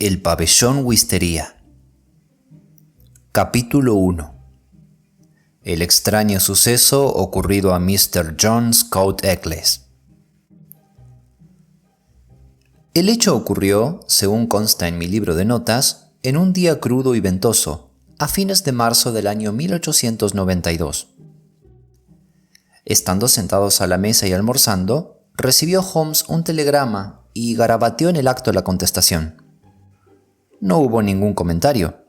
El pabellón Wisteria. Capítulo 1. El extraño suceso ocurrido a Mr. John Scott Eccles. El hecho ocurrió, según consta en mi libro de notas, en un día crudo y ventoso, a fines de marzo del año 1892. Estando sentados a la mesa y almorzando, recibió Holmes un telegrama y garabateó en el acto la contestación. No hubo ningún comentario,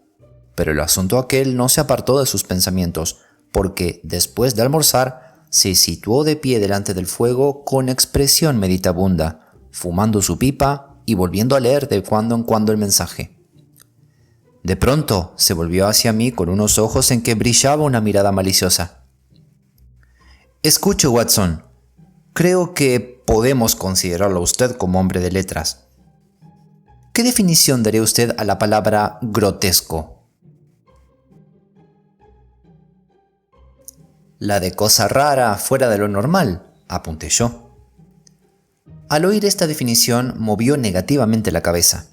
pero el asunto aquel no se apartó de sus pensamientos, porque, después de almorzar, se situó de pie delante del fuego con expresión meditabunda, fumando su pipa y volviendo a leer de cuando en cuando el mensaje. De pronto se volvió hacia mí con unos ojos en que brillaba una mirada maliciosa. «Escuche, Watson, creo que podemos considerarlo a usted como hombre de letras. ¿Qué definición daría usted a la palabra grotesco?» «La de cosa rara, fuera de lo normal», apunté yo. Al oír esta definición, movió negativamente la cabeza.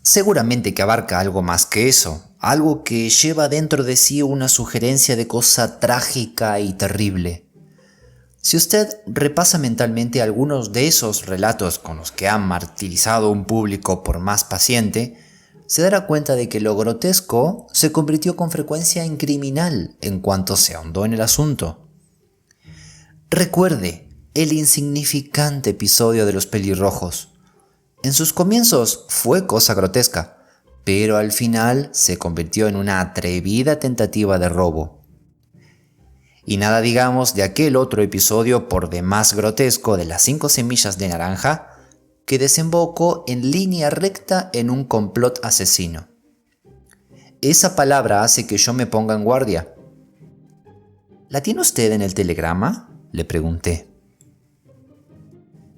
«Seguramente que abarca algo más que eso, algo que lleva dentro de sí una sugerencia de cosa trágica y terrible. Si usted repasa mentalmente algunos de esos relatos con los que ha martirizado un público por más paciente, se dará cuenta de que lo grotesco se convirtió con frecuencia en criminal en cuanto se ahondó en el asunto. Recuerde el insignificante episodio de los pelirrojos. En sus comienzos fue cosa grotesca, pero al final se convirtió en una atrevida tentativa de robo. Y nada digamos de aquel otro episodio por demás grotesco de las 5 semillas de naranja, que desembocó en línea recta en un complot asesino. Esa palabra hace que yo me ponga en guardia. ¿La tiene usted en el telegrama?, le pregunté.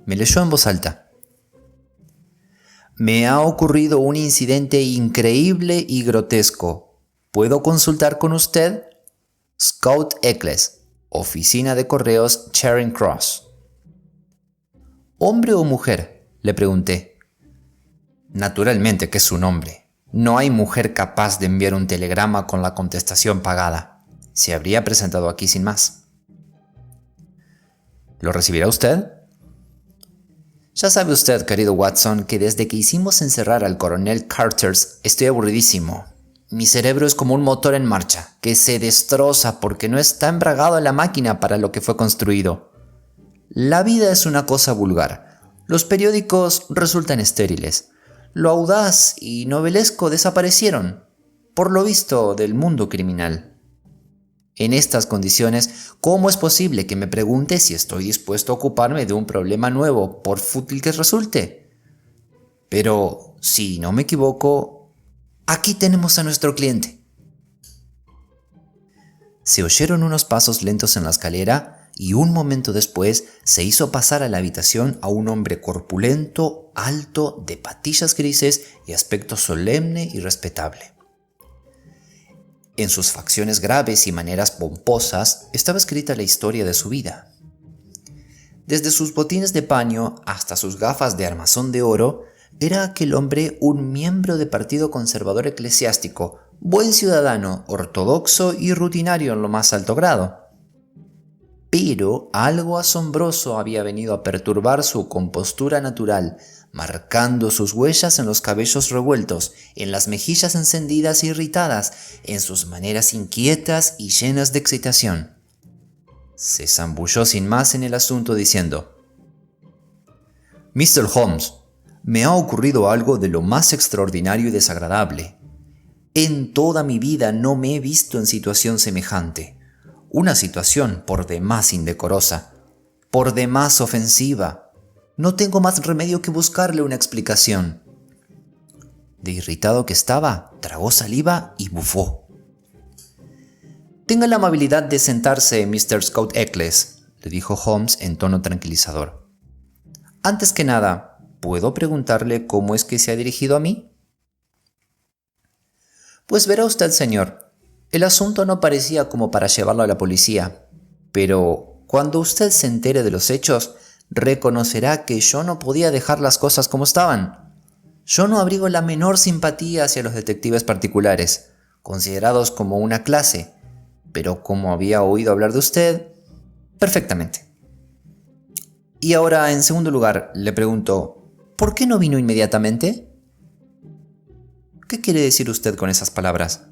Me leyó en voz alta. «Me ha ocurrido un incidente increíble y grotesco. ¿Puedo consultar con usted? Scott Eccles, Oficina de Correos Charing Cross». «¿Hombre o mujer?», le pregunté. «Naturalmente que es un hombre. No hay mujer capaz de enviar un telegrama con la contestación pagada. Se habría presentado aquí sin más». «¿Lo recibirá usted?» «Ya sabe usted, querido Watson, que desde que hicimos encerrar al coronel Carters estoy aburridísimo. Mi cerebro es como un motor en marcha, que se destroza porque no está embragado en la máquina para lo que fue construido. La vida es una cosa vulgar. Los periódicos resultan estériles. Lo audaz y novelesco desaparecieron, por lo visto, del mundo criminal. En estas condiciones, ¿cómo es posible que me pregunte si estoy dispuesto a ocuparme de un problema nuevo, por fútil que resulte? Pero, si no me equivoco, aquí tenemos a nuestro cliente». Se oyeron unos pasos lentos en la escalera y un momento después se hizo pasar a la habitación a un hombre corpulento, alto, de patillas grises y aspecto solemne y respetable. En sus facciones graves y maneras pomposas estaba escrita la historia de su vida. Desde sus botines de paño hasta sus gafas de armazón de oro, era aquel hombre un miembro del Partido Conservador Eclesiástico, buen ciudadano, ortodoxo y rutinario en lo más alto grado. Pero algo asombroso había venido a perturbar su compostura natural, marcando sus huellas en los cabellos revueltos, en las mejillas encendidas e irritadas, en sus maneras inquietas y llenas de excitación. Se zambulló sin más en el asunto diciendo: «Mr. Holmes, me ha ocurrido algo de lo más extraordinario y desagradable. En toda mi vida no me he visto en situación semejante. Una situación por demás indecorosa, por demás ofensiva. No tengo más remedio que buscarle una explicación». De irritado que estaba, tragó saliva y bufó. «Tenga la amabilidad de sentarse, Mr. Scott Eccles», le dijo Holmes en tono tranquilizador. «Antes que nada, ¿puedo preguntarle cómo es que se ha dirigido a mí?» «Pues verá usted, señor, el asunto no parecía como para llevarlo a la policía, pero cuando usted se entere de los hechos, reconocerá que yo no podía dejar las cosas como estaban. Yo no abrigo la menor simpatía hacia los detectives particulares, considerados como una clase, pero como había oído hablar de usted, perfectamente. Y ahora, en segundo lugar, le pregunto, ¿por qué no vino inmediatamente? ¿Qué quiere decir usted con esas palabras?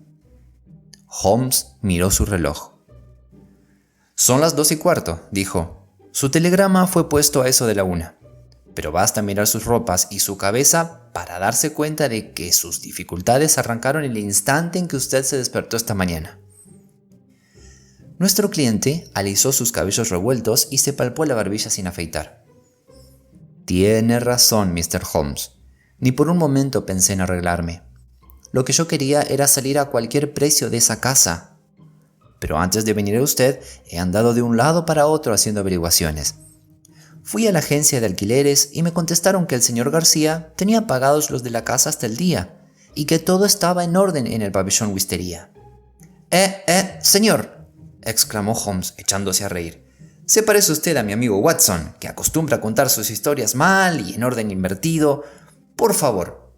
Holmes miró su reloj. Son las 2:15, dijo. Su telegrama fue puesto a eso de la 1. Pero basta mirar sus ropas y su cabeza para darse cuenta de que sus dificultades arrancaron el instante en que usted se despertó esta mañana. Nuestro cliente alisó sus cabellos revueltos y se palpó la barbilla sin afeitar. Tiene razón, Mr. Holmes. Ni por un momento pensé en arreglarme. Lo que yo quería era salir a cualquier precio de esa casa. Pero antes de venir a usted, he andado de un lado para otro haciendo averiguaciones. Fui a la agencia de alquileres y me contestaron que el señor García tenía pagados los de la casa hasta el día y que todo estaba en orden en el pabellón Wisteria. Señor, exclamó Holmes echándose a reír. Se parece usted a mi amigo Watson, que acostumbra a contar sus historias mal y en orden invertido. Por favor,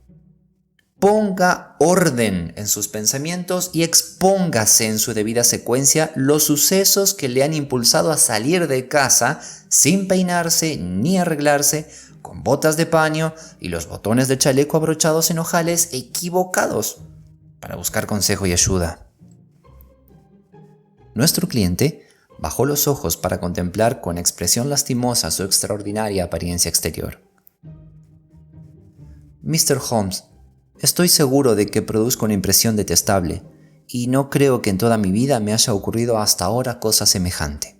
ponga orden en sus pensamientos y expóngase en su debida secuencia los sucesos que le han impulsado a salir de casa sin peinarse ni arreglarse, con botas de paño y los botones del chaleco abrochados en ojales equivocados, para buscar consejo y ayuda. Nuestro cliente bajó los ojos para contemplar con expresión lastimosa su extraordinaria apariencia exterior. Mr. Holmes, estoy seguro de que produzco una impresión detestable, y no creo que en toda mi vida me haya ocurrido hasta ahora cosa semejante.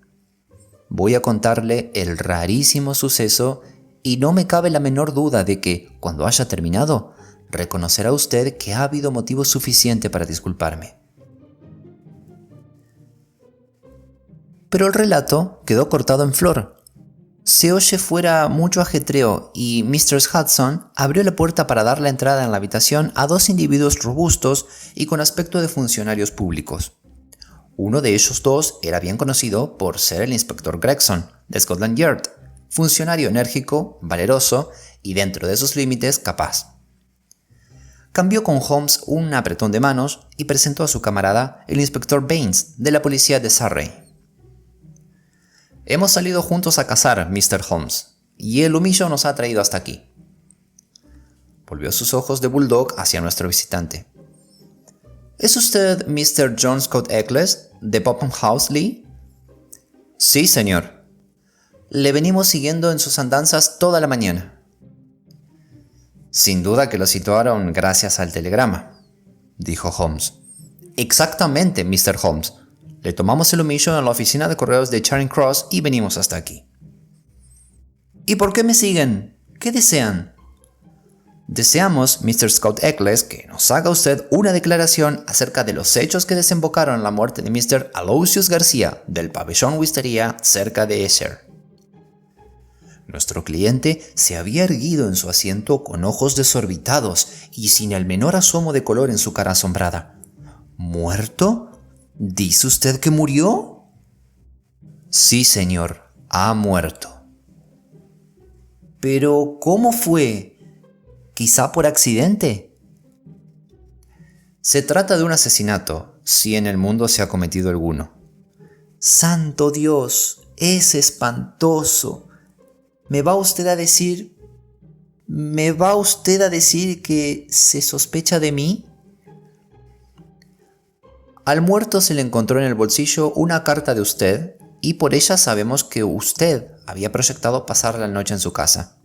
Voy a contarle el rarísimo suceso y no me cabe la menor duda de que, cuando haya terminado, reconocerá usted que ha habido motivo suficiente para disculparme. Pero el relato quedó cortado en flor. Se oye fuera mucho ajetreo y Mr. Hudson abrió la puerta para dar la entrada en la habitación a dos individuos robustos y con aspecto de funcionarios públicos. Uno de ellos dos era bien conocido por ser el inspector Gregson, de Scotland Yard, funcionario enérgico, valeroso y dentro de sus límites capaz. Cambió con Holmes un apretón de manos y presentó a su camarada, el inspector Baines, de la policía de Surrey. Hemos salido juntos a cazar, Mr. Holmes, y el humillo nos ha traído hasta aquí. Volvió sus ojos de bulldog hacia nuestro visitante. ¿Es usted Mr. John Scott Eccles, de Popham House, Lee? Sí, señor. Le venimos siguiendo en sus andanzas toda la mañana. Sin duda que lo situaron gracias al telegrama, dijo Holmes. Exactamente, Mr. Holmes. Le tomamos el humillo en la oficina de correos de Charing Cross y venimos hasta aquí. ¿Y por qué me siguen? ¿Qué desean? Deseamos, Mr. Scott Eccles, que nos haga usted una declaración acerca de los hechos que desembocaron en la muerte de Mr. Aloysius García del pabellón Wisteria cerca de Esher. Nuestro cliente se había erguido en su asiento con ojos desorbitados y sin el menor asomo de color en su cara asombrada. ¿Muerto? ¿Dice usted que murió? Sí, señor, ha muerto. ¿Pero cómo fue? ¿Quizá por accidente? Se trata de un asesinato, si en el mundo se ha cometido alguno. ¡Santo Dios! ¡Es espantoso! ¿Me va usted a decir que se sospecha de mí? Al muerto se le encontró en el bolsillo una carta de usted y por ella sabemos que usted había proyectado pasar la noche en su casa.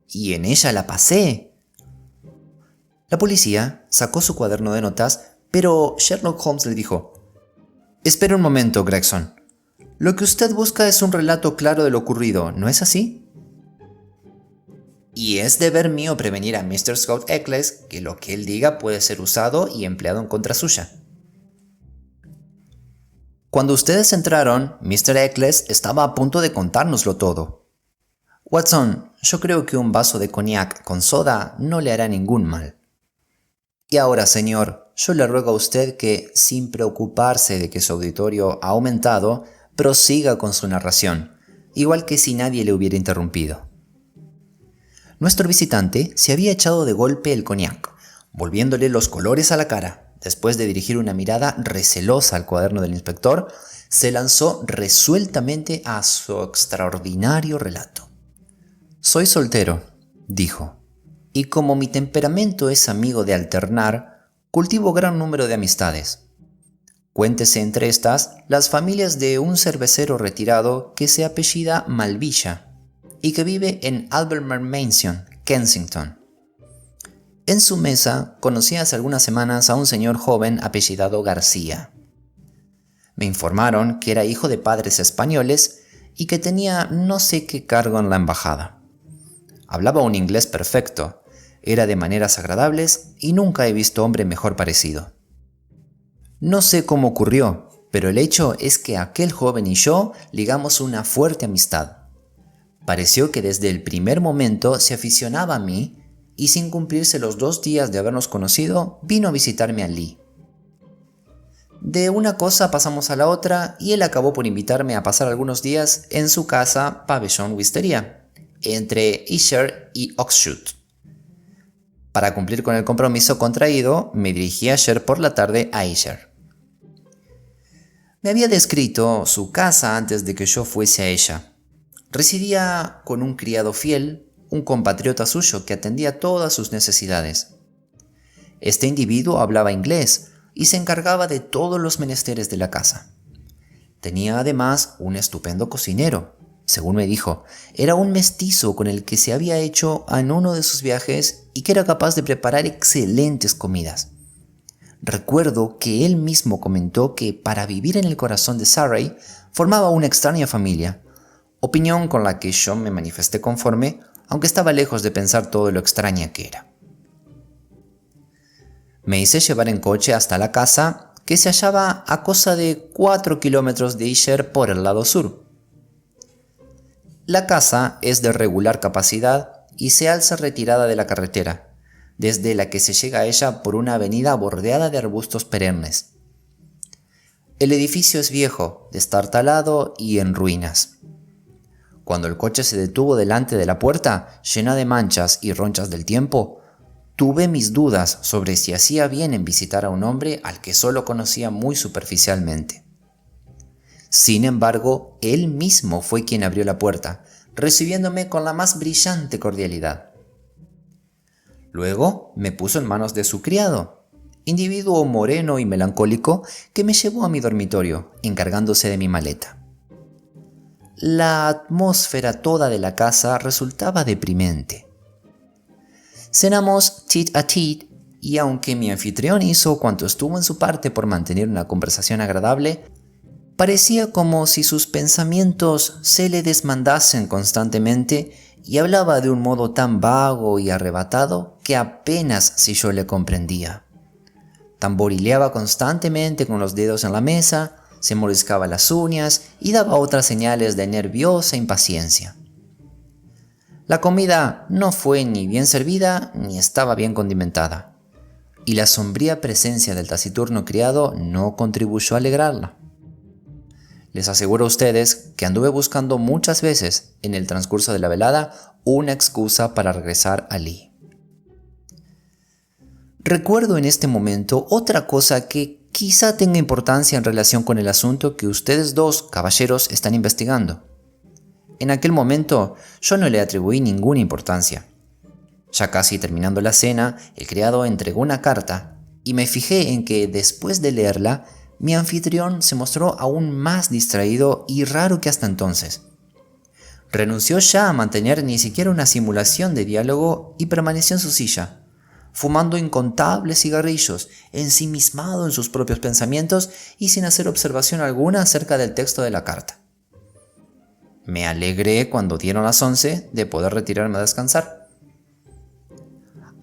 Y en ella la pasé. La policía sacó su cuaderno de notas, pero Sherlock Holmes le dijo: «Espere un momento, Gregson. Lo que usted busca es un relato claro de lo ocurrido, ¿no es así?» Y es deber mío prevenir a Mr. Scott Eccles que lo que él diga puede ser usado y empleado en contra suya. Cuando ustedes entraron, Mr. Eccles estaba a punto de contárnoslo todo. Watson, yo creo que un vaso de cognac con soda no le hará ningún mal. Y ahora, señor, yo le ruego a usted que, sin preocuparse de que su auditorio ha aumentado, prosiga con su narración, igual que si nadie le hubiera interrumpido. Nuestro visitante se había echado de golpe el coñac, volviéndole los colores a la cara. Después de dirigir una mirada recelosa al cuaderno del inspector, se lanzó resueltamente a su extraordinario relato. «Soy soltero», dijo, «y como mi temperamento es amigo de alternar, cultivo gran número de amistades. Cuéntese entre estas las familias de un cervecero retirado que se apellida Malvilla y que vive en Albemarle Mansion, Kensington. En su mesa conocí hace algunas semanas a un señor joven apellidado García. Me informaron que era hijo de padres españoles y que tenía no sé qué cargo en la embajada. Hablaba un inglés perfecto, era de maneras agradables y nunca he visto hombre mejor parecido. No sé cómo ocurrió, pero el hecho es que aquel joven y yo ligamos una fuerte amistad. Pareció que desde el primer momento se aficionaba a mí y sin cumplirse los 2 días de habernos conocido, vino a visitarme a Lee. De una cosa pasamos a la otra y él acabó por invitarme a pasar algunos días en su casa Pavellón Wisteria, entre Esher y Oxshott. Para cumplir con el compromiso contraído, me dirigí ayer por la tarde a Esher. Me había descrito su casa antes de que yo fuese a ella. Residía con un criado fiel, un compatriota suyo que atendía todas sus necesidades. Este individuo hablaba inglés y se encargaba de todos los menesteres de la casa. Tenía además un estupendo cocinero. Según me dijo, era un mestizo con el que se había hecho en uno de sus viajes y que era capaz de preparar excelentes comidas. Recuerdo que él mismo comentó que para vivir en el corazón de Surrey formaba una extraña familia, opinión con la que yo me manifesté conforme, aunque estaba lejos de pensar todo lo extraña que era. Me hice llevar en coche hasta la casa, que se hallaba a cosa de 4 kilómetros de Esher por el lado sur. La casa es de regular capacidad y se alza retirada de la carretera, desde la que se llega a ella por una avenida bordeada de arbustos perennes. El edificio es viejo, destartalado y en ruinas. Cuando el coche se detuvo delante de la puerta, llena de manchas y ronchas del tiempo, tuve mis dudas sobre si hacía bien en visitar a un hombre al que solo conocía muy superficialmente. Sin embargo, él mismo fue quien abrió la puerta, recibiéndome con la más brillante cordialidad. Luego me puso en manos de su criado, individuo moreno y melancólico que me llevó a mi dormitorio, encargándose de mi maleta. La atmósfera toda de la casa resultaba deprimente. Cenamos tit a tit y aunque mi anfitrión hizo cuanto estuvo en su parte por mantener una conversación agradable, parecía como si sus pensamientos se le desmandasen constantemente y hablaba de un modo tan vago y arrebatado que apenas si yo le comprendía. Tamborileaba constantemente con los dedos en la mesa, se moriscaba las uñas y daba otras señales de nerviosa impaciencia. La comida no fue ni bien servida ni estaba bien condimentada, y la sombría presencia del taciturno criado no contribuyó a alegrarla. Les aseguro a ustedes que anduve buscando muchas veces en el transcurso de la velada una excusa para regresar a Lee. Recuerdo en este momento otra cosa que quizá tenga importancia en relación con el asunto que ustedes dos, caballeros, están investigando. En aquel momento yo no le atribuí ninguna importancia. Ya casi terminando la cena, el criado entregó una carta y me fijé en que después de leerla, mi anfitrión se mostró aún más distraído y raro que hasta entonces. Renunció ya a mantener ni siquiera una simulación de diálogo y permaneció en su silla, fumando incontables cigarrillos, ensimismado en sus propios pensamientos y sin hacer observación alguna acerca del texto de la carta. Me alegré cuando dieron las 11 de poder retirarme a descansar.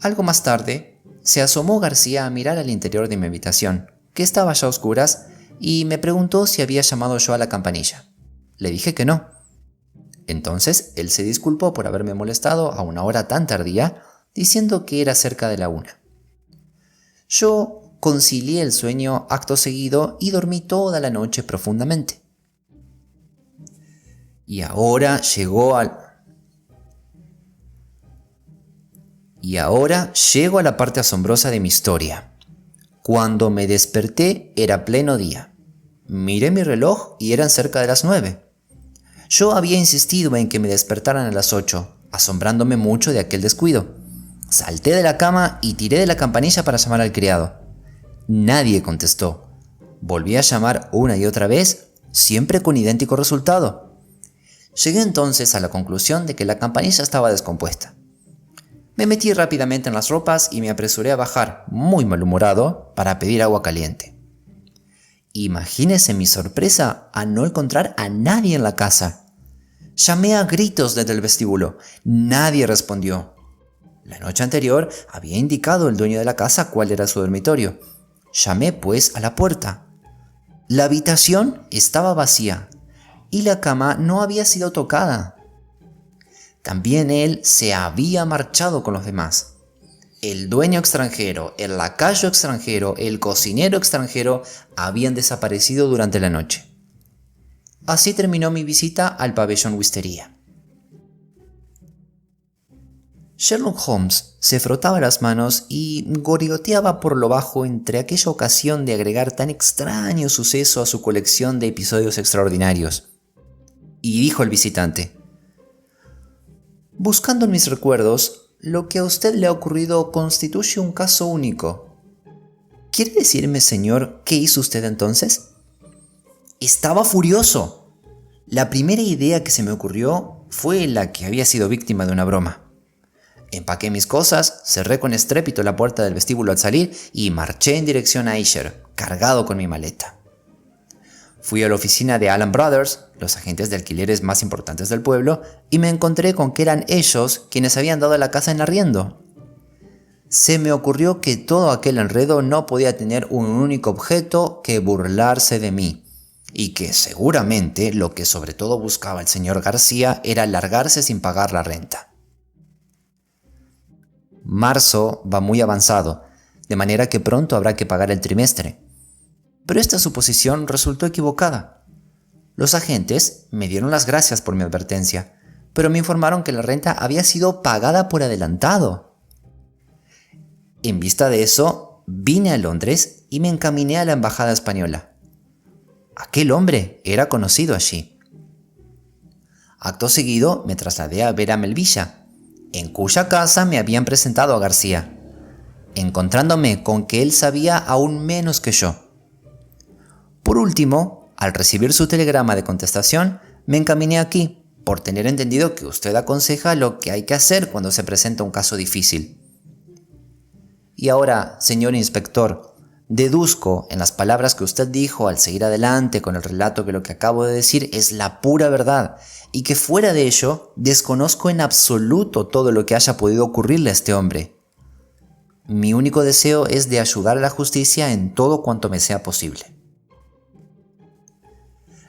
Algo más tarde, se asomó García a mirar al interior de mi habitación, que estaba ya a oscuras, y me preguntó si había llamado yo a la campanilla. Le dije que no. Entonces él se disculpó por haberme molestado a una hora tan tardía, diciendo que era cerca de la 1. Yo concilié el sueño acto seguido y dormí toda la noche profundamente. Y ahora llegó al... Y ahora llego a la parte asombrosa de mi historia. Cuando me desperté era pleno día. Miré mi reloj y eran cerca de las 9. Yo había insistido en que me despertaran a las 8, asombrándome mucho de aquel descuido. Salté de la cama y tiré de la campanilla para llamar al criado. Nadie contestó. Volví a llamar una y otra vez, siempre con idéntico resultado. Llegué entonces a la conclusión de que la campanilla estaba descompuesta. Me metí rápidamente en las ropas y me apresuré a bajar, muy malhumorado, para pedir agua caliente. Imagínese mi sorpresa al no encontrar a nadie en la casa. Llamé a gritos desde el vestíbulo. Nadie respondió. La noche anterior había indicado el dueño de la casa cuál era su dormitorio. Llamé pues a la puerta. La habitación estaba vacía y la cama no había sido tocada. También él se había marchado con los demás. El dueño extranjero, el lacayo extranjero, el cocinero extranjero habían desaparecido durante la noche. Así terminó mi visita al pabellón Wisteria. Sherlock Holmes se frotaba las manos y gorigoteaba por lo bajo entre aquella ocasión de agregar tan extraño suceso a su colección de episodios extraordinarios. Y dijo el visitante: buscando en mis recuerdos, lo que a usted le ha ocurrido constituye un caso único. ¿Quiere decirme, señor, qué hizo usted entonces? Estaba furioso. La primera idea que se me ocurrió fue la que había sido víctima de una broma. Empaqué mis cosas, cerré con estrépito la puerta del vestíbulo al salir y marché en dirección a Esher, cargado con mi maleta. Fui a la oficina de Allen Brothers, los agentes de alquileres más importantes del pueblo, y me encontré con que eran ellos quienes habían dado la casa en arriendo. Se me ocurrió que todo aquel enredo no podía tener un único objeto que burlarse de mí, y que seguramente lo que sobre todo buscaba el señor García era largarse sin pagar la renta. Marzo va muy avanzado, de manera que pronto habrá que pagar el trimestre. Pero esta suposición resultó equivocada. Los agentes me dieron las gracias por mi advertencia, pero me informaron que la renta había sido pagada por adelantado. En vista de eso, vine a Londres y me encaminé a la embajada española. Aquel hombre era conocido allí. Acto seguido me trasladé a ver a Melvilla, en cuya casa me habían presentado a García, encontrándome con que él sabía aún menos que yo. Por último, al recibir su telegrama de contestación, me encaminé aquí, por tener entendido que usted aconseja lo que hay que hacer cuando se presenta un caso difícil. Y ahora, señor inspector, deduzco en las palabras que usted dijo al seguir adelante con el relato que lo que acabo de decir es la pura verdad, y que fuera de ello desconozco en absoluto todo lo que haya podido ocurrirle a este hombre. Mi único deseo es de ayudar a la justicia en todo cuanto me sea posible.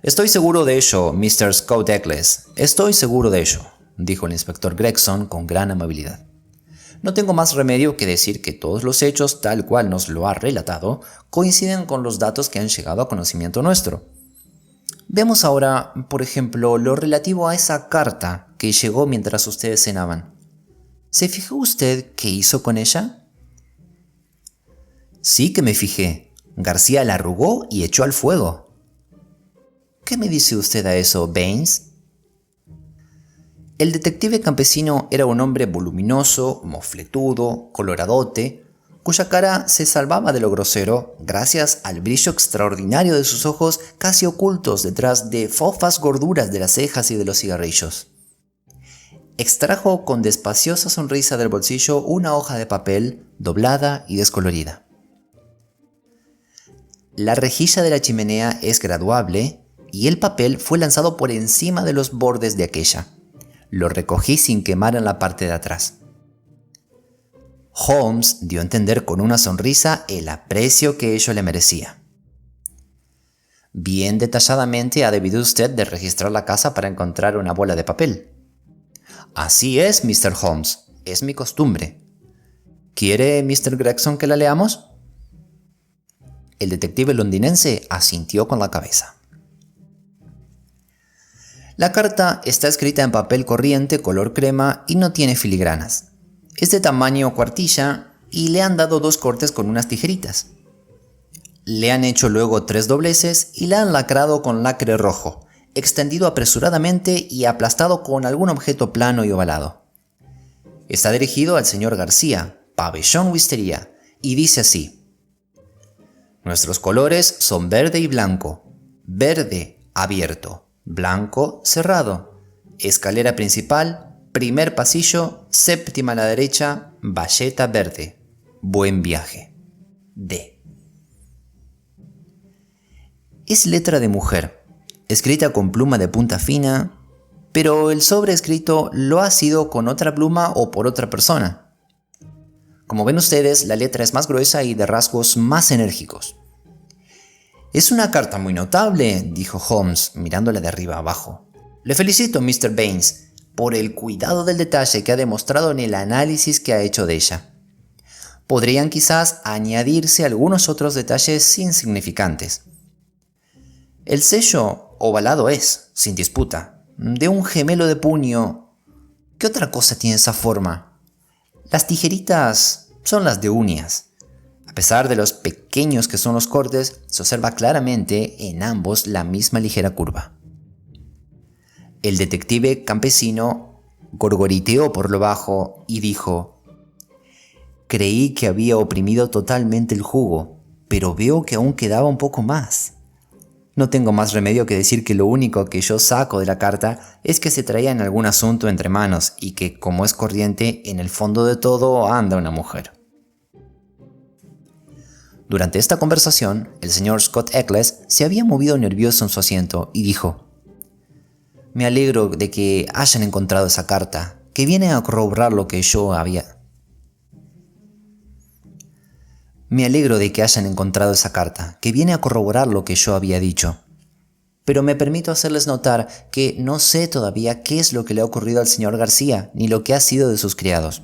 Estoy seguro de ello, Mr. Scott Eccles. Estoy seguro de ello, dijo el inspector Gregson con gran amabilidad. No tengo más remedio que decir que todos los hechos, tal cual nos lo ha relatado, coinciden con los datos que han llegado a conocimiento nuestro. Veamos ahora, por ejemplo, lo relativo a esa carta que llegó mientras ustedes cenaban. ¿Se fijó usted qué hizo con ella? Sí que me fijé. García la arrugó y echó al fuego. ¿Qué me dice usted a eso, Baines? El detective campesino era un hombre voluminoso, mofletudo, coloradote, cuya cara se salvaba de lo grosero gracias al brillo extraordinario de sus ojos casi ocultos detrás de fofas gorduras de las cejas y de los cigarrillos. Extrajo con despaciosa sonrisa del bolsillo una hoja de papel doblada y descolorida. La rejilla de la chimenea es graduable y el papel fue lanzado por encima de los bordes de aquella. Lo recogí sin quemar en la parte de atrás. Holmes dio a entender con una sonrisa el aprecio que ello le merecía. Bien detalladamente ha debido usted de registrar la casa para encontrar una bola de papel. Así es, Mr. Holmes, es mi costumbre. ¿Quiere, Mr. Gregson, que la leamos? El detective londinense asintió con la cabeza. La carta está escrita en papel corriente color crema y no tiene filigranas. Es de tamaño cuartilla y le han dado 2 cortes con unas tijeritas. Le han hecho luego 3 dobleces y la han lacrado con lacre rojo, extendido apresuradamente y aplastado con algún objeto plano y ovalado. Está dirigido al señor García, Pabellón Wisteria, y dice así: nuestros colores son verde y blanco. Verde abierto, blanco cerrado. Escalera principal, primer pasillo, séptima a la derecha, bayeta verde. Buen viaje. D. Es letra de mujer, escrita con pluma de punta fina, pero el sobrescrito lo ha sido con otra pluma o por otra persona. Como ven ustedes, la letra es más gruesa y de rasgos más enérgicos. «Es una carta muy notable», dijo Holmes, mirándola de arriba abajo. «Le felicito, Mr. Baines, por el cuidado del detalle que ha demostrado en el análisis que ha hecho de ella. Podrían quizás añadirse algunos otros detalles insignificantes. El sello ovalado es, sin disputa, de un gemelo de puño. ¿Qué otra cosa tiene esa forma? Las tijeritas son las de uñas. A pesar de los pequeños que son los cortes, se observa claramente en ambos la misma ligera curva». El detective campesino gorgoriteó por lo bajo y dijo: «Creí que había oprimido totalmente el jugo, pero veo que aún quedaba un poco más. No tengo más remedio que decir que lo único que yo saco de la carta es que se traían algún asunto entre manos y que, como es corriente, en el fondo de todo anda una mujer». Durante esta conversación, el señor Scott Eccles se había movido nervioso en su asiento y dijo: «Me alegro de que hayan encontrado esa carta, que viene a corroborar lo que yo había... dicho. Pero me permito hacerles notar que no sé todavía qué es lo que le ha ocurrido al señor García, ni lo que ha sido de sus criados».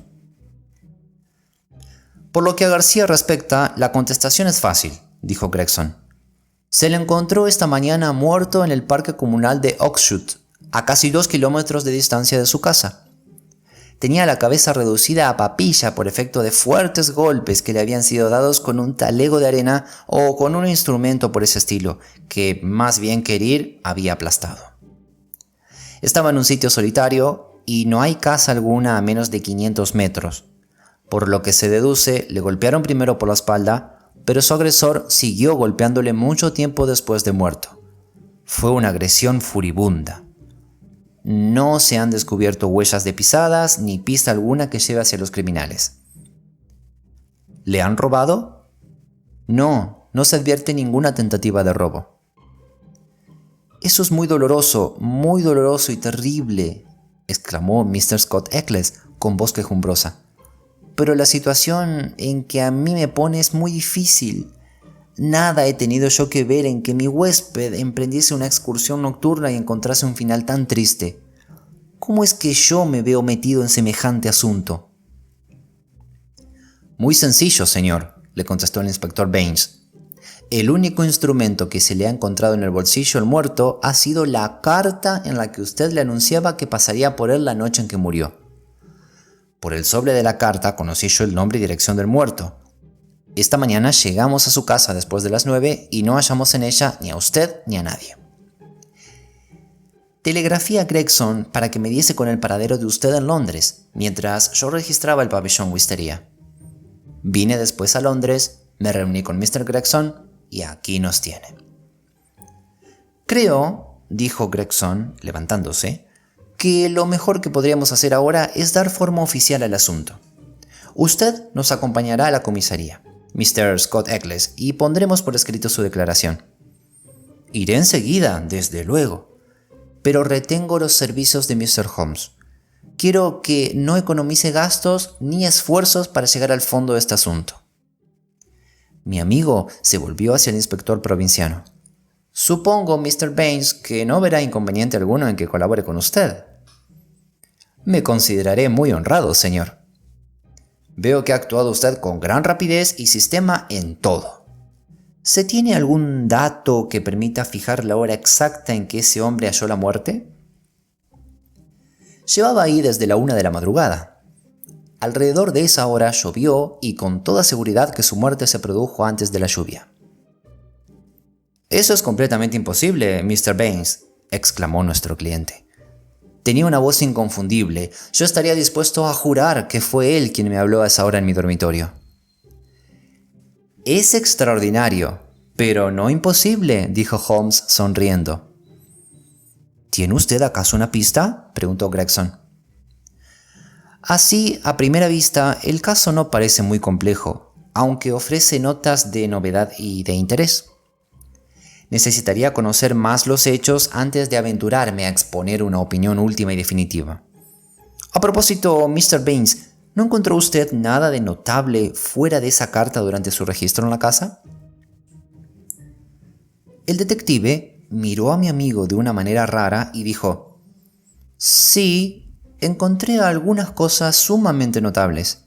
«Por lo que a García respecta, la contestación es fácil», dijo Gregson. «Se le encontró esta mañana muerto en el parque comunal de Oxshott, a casi 2 kilómetros de distancia de su casa. Tenía la cabeza reducida a papilla por efecto de fuertes golpes que le habían sido dados con un talego de arena o con un instrumento por ese estilo, que más bien que herir había aplastado. Estaba en un sitio solitario y no hay casa alguna a menos de 500 metros. Por lo que se deduce, le golpearon primero por la espalda, pero su agresor siguió golpeándole mucho tiempo después de muerto. Fue una agresión furibunda. No se han descubierto huellas de pisadas ni pista alguna que lleve hacia los criminales». «¿Le han robado?» No se advierte ninguna tentativa de robo». «Eso es muy doloroso y terrible», exclamó Mr. Scott Eccles con voz quejumbrosa. «Pero la situación en que a mí me pone es muy difícil. Nada he tenido yo que ver en que mi huésped emprendiese una excursión nocturna y encontrase un final tan triste. ¿Cómo es que yo me veo metido en semejante asunto?» «Muy sencillo, señor», le contestó el inspector Baines. «El único instrumento que se le ha encontrado en el bolsillo al muerto ha sido la carta en la que usted le anunciaba que pasaría por él la noche en que murió. Por el sobre de la carta conocí yo el nombre y dirección del muerto. Esta mañana llegamos a su casa después de las 9 y no hallamos en ella ni a usted ni a nadie. Telegrafié a Gregson para que me diese con el paradero de usted en Londres, mientras yo registraba el pabellón Wisteria. Vine después a Londres, me reuní con Mr. Gregson y aquí nos tiene». «Creo», dijo Gregson, levantándose, «que lo mejor que podríamos hacer ahora es dar forma oficial al asunto. Usted nos acompañará a la comisaría, Mr. Scott Eccles, y pondremos por escrito su declaración». «Iré enseguida, desde luego. Pero retengo los servicios de Mr. Holmes. Quiero que no economice gastos ni esfuerzos para llegar al fondo de este asunto». Mi amigo se volvió hacia el inspector provinciano. «Supongo, Mr. Baines, que no verá inconveniente alguno en que colabore con usted». «Me consideraré muy honrado, señor. Veo que ha actuado usted con gran rapidez y sistema en todo. ¿Se tiene algún dato que permita fijar la hora exacta en que ese hombre halló la muerte?» «Llevaba ahí desde la 1 de la madrugada. alrededor de esa hora llovió y con toda seguridad que su muerte se produjo antes de la lluvia. «Eso es completamente imposible, Mr. Baines», exclamó nuestro cliente. Tenía una voz inconfundible. Yo estaría dispuesto a jurar que fue él quien me habló a esa hora en mi dormitorio. «Es extraordinario, pero no imposible», dijo Holmes sonriendo. «¿Tiene usted acaso una pista?», preguntó Gregson. Así, a primera vista, el caso no parece muy complejo, aunque ofrece notas de novedad y de interés. Necesitaría conocer más los hechos antes de aventurarme a exponer una opinión última y definitiva. A propósito, Mr. Baines, ¿no encontró usted nada de notable fuera de esa carta durante su registro en la casa? El detective miró a mi amigo de una manera rara y dijo: «Sí, encontré algunas cosas sumamente notables.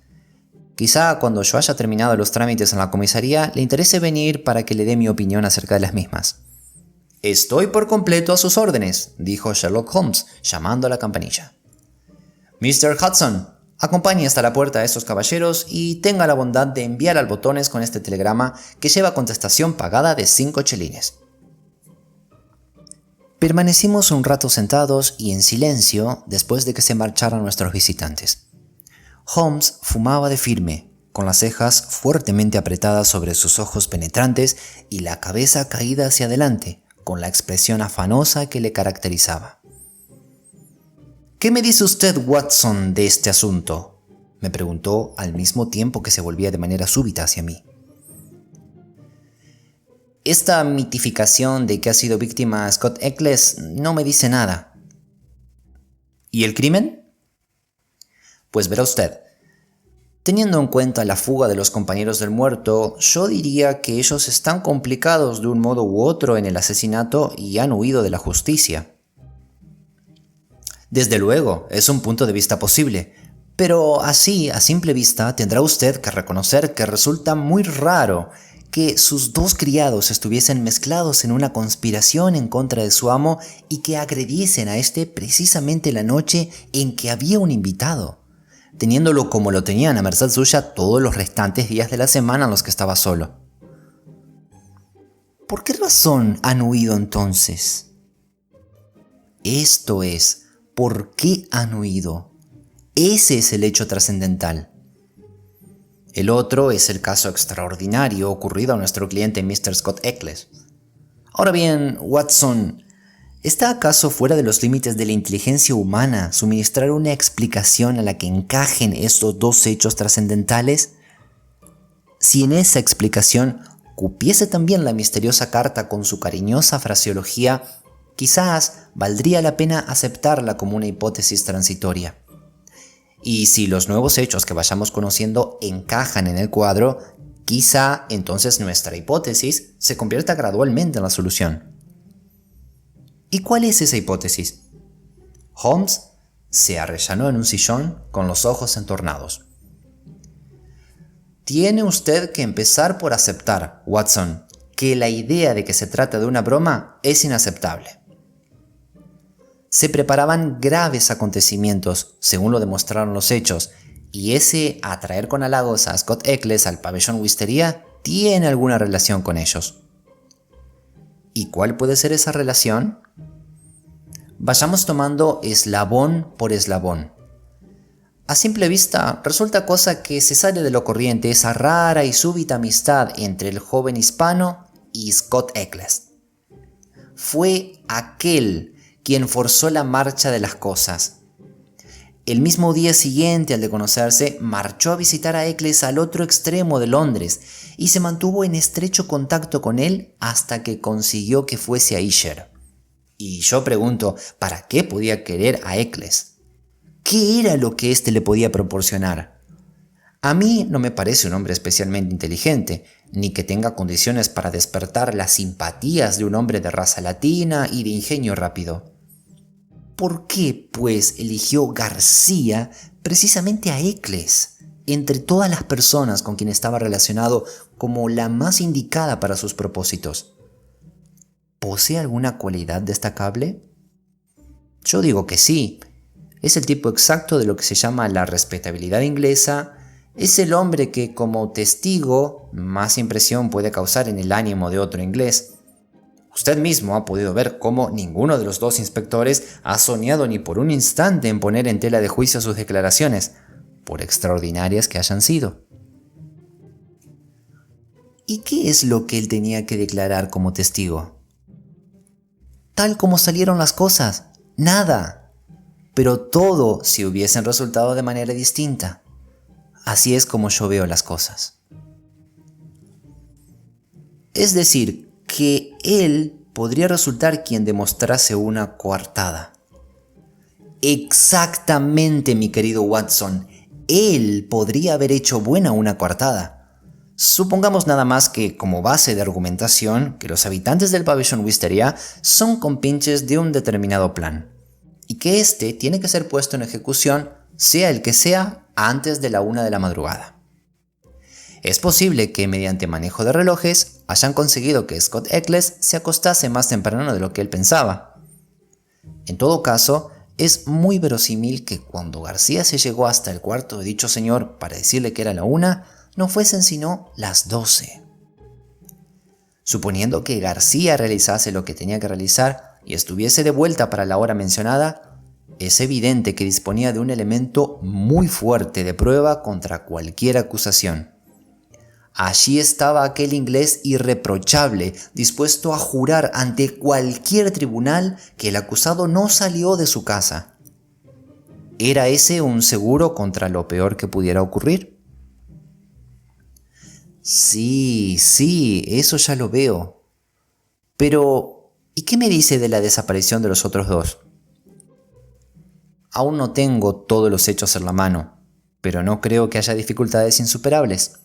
Quizá cuando yo haya terminado los trámites en la comisaría le interese venir para que le dé mi opinión acerca de las mismas». «Estoy por completo a sus órdenes», dijo Sherlock Holmes, llamando a la campanilla. «Mr. Hudson, acompañe hasta la puerta a estos caballeros y tenga la bondad de enviar al botones con este telegrama que lleva contestación pagada de 5 chelines». Permanecimos un rato sentados y en silencio después de que se marcharan nuestros visitantes. Holmes fumaba de firme, con las cejas fuertemente apretadas sobre sus ojos penetrantes y la cabeza caída hacia adelante, con la expresión afanosa que le caracterizaba. «¿Qué me dice usted, Watson, de este asunto?», me preguntó al mismo tiempo que se volvía de manera súbita hacia mí. «Esta mitificación de que ha sido víctima Scott Eccles no me dice nada». «¿Y el crimen?». «Pues verá usted. Teniendo en cuenta la fuga de los compañeros del muerto, yo diría que ellos están complicados de un modo u otro en el asesinato y han huido de la justicia». «Desde luego, es un punto de vista posible, pero así, a simple vista, tendrá usted que reconocer que resulta muy raro que sus 2 criados estuviesen mezclados en una conspiración en contra de su amo y que agrediesen a este precisamente la noche en que había un invitado, teniéndolo como lo tenían a merced suya todos los restantes días de la semana en los que estaba solo. ¿Por qué razón han huido entonces? Esto es, ¿por qué han huido? Ese es el hecho trascendental. El otro es el caso extraordinario ocurrido a nuestro cliente Mr. Scott Eccles. Ahora bien, Watson, ¿está acaso fuera de los límites de la inteligencia humana suministrar una explicación a la que encajen estos 2 hechos trascendentales? Si en esa explicación cupiese también la misteriosa carta con su cariñosa fraseología, quizás valdría la pena aceptarla como una hipótesis transitoria. Y si los nuevos hechos que vayamos conociendo encajan en el cuadro, quizá entonces nuestra hipótesis se convierta gradualmente en la solución. ¿Y cuál es esa hipótesis? Holmes se arrellanó en un sillón con los ojos entornados. Tiene usted que empezar por aceptar, Watson, que la idea de que se trata de una broma es inaceptable. Se preparaban graves acontecimientos, según lo demostraron los hechos, y ese atraer con halagos a Scott Eccles al pabellón Wisteria tiene alguna relación con ellos. ¿Y cuál puede ser esa relación? Vayamos tomando eslabón por eslabón. A simple vista, resulta cosa que se sale de lo corriente esa rara y súbita amistad entre el joven hispano y Scott Eccles. Fue aquel quien forzó la marcha de las cosas. El mismo día siguiente al de conocerse, marchó a visitar a Eccles al otro extremo de Londres y se mantuvo en estrecho contacto con él hasta que consiguió que fuese a Esher. Y yo pregunto, ¿para qué podía querer a Eccles? ¿Qué era lo que éste le podía proporcionar? A mí no me parece un hombre especialmente inteligente, ni que tenga condiciones para despertar las simpatías de un hombre de raza latina y de ingenio rápido. ¿Por qué, pues, eligió García precisamente a Eccles, entre todas las personas con quien estaba relacionado, como la más indicada para sus propósitos? ¿Posee alguna cualidad destacable? Yo digo que sí. Es el tipo exacto de lo que se llama la respetabilidad inglesa. Es el hombre que como testigo más impresión puede causar en el ánimo de otro inglés. Usted mismo ha podido ver cómo ninguno de los dos inspectores ha soñado ni por un instante en poner en tela de juicio sus declaraciones, por extraordinarias que hayan sido. ¿Y qué es lo que él tenía que declarar como testigo? Tal como salieron las cosas, nada. Pero todo si hubiesen resultado de manera distinta. Así es como yo veo las cosas. Es decir, que él podría resultar quien demostrase una coartada. Exactamente, mi querido Watson. Él podría haber hecho buena una coartada. Supongamos nada más que, como base de argumentación, que los habitantes del pabellón Wisteria son compinches de un determinado plan, y que éste tiene que ser puesto en ejecución, sea el que sea, antes de la 1 de la madrugada. Es posible que mediante manejo de relojes hayan conseguido que Scott Eccles se acostase más temprano de lo que él pensaba. En todo caso, es muy verosímil que cuando García se llegó hasta el cuarto de dicho señor para decirle que era la 1, no fuesen sino las 12. Suponiendo que García realizase lo que tenía que realizar y estuviese de vuelta para la hora mencionada, es evidente que disponía de un elemento muy fuerte de prueba contra cualquier acusación. Allí estaba aquel inglés irreprochable, dispuesto a jurar ante cualquier tribunal que el acusado no salió de su casa. ¿Era ese un seguro contra lo peor que pudiera ocurrir? Sí, eso ya lo veo. Pero, ¿y qué me dice de la desaparición de los otros dos? Aún no tengo todos los hechos en la mano, pero no creo que haya dificultades insuperables.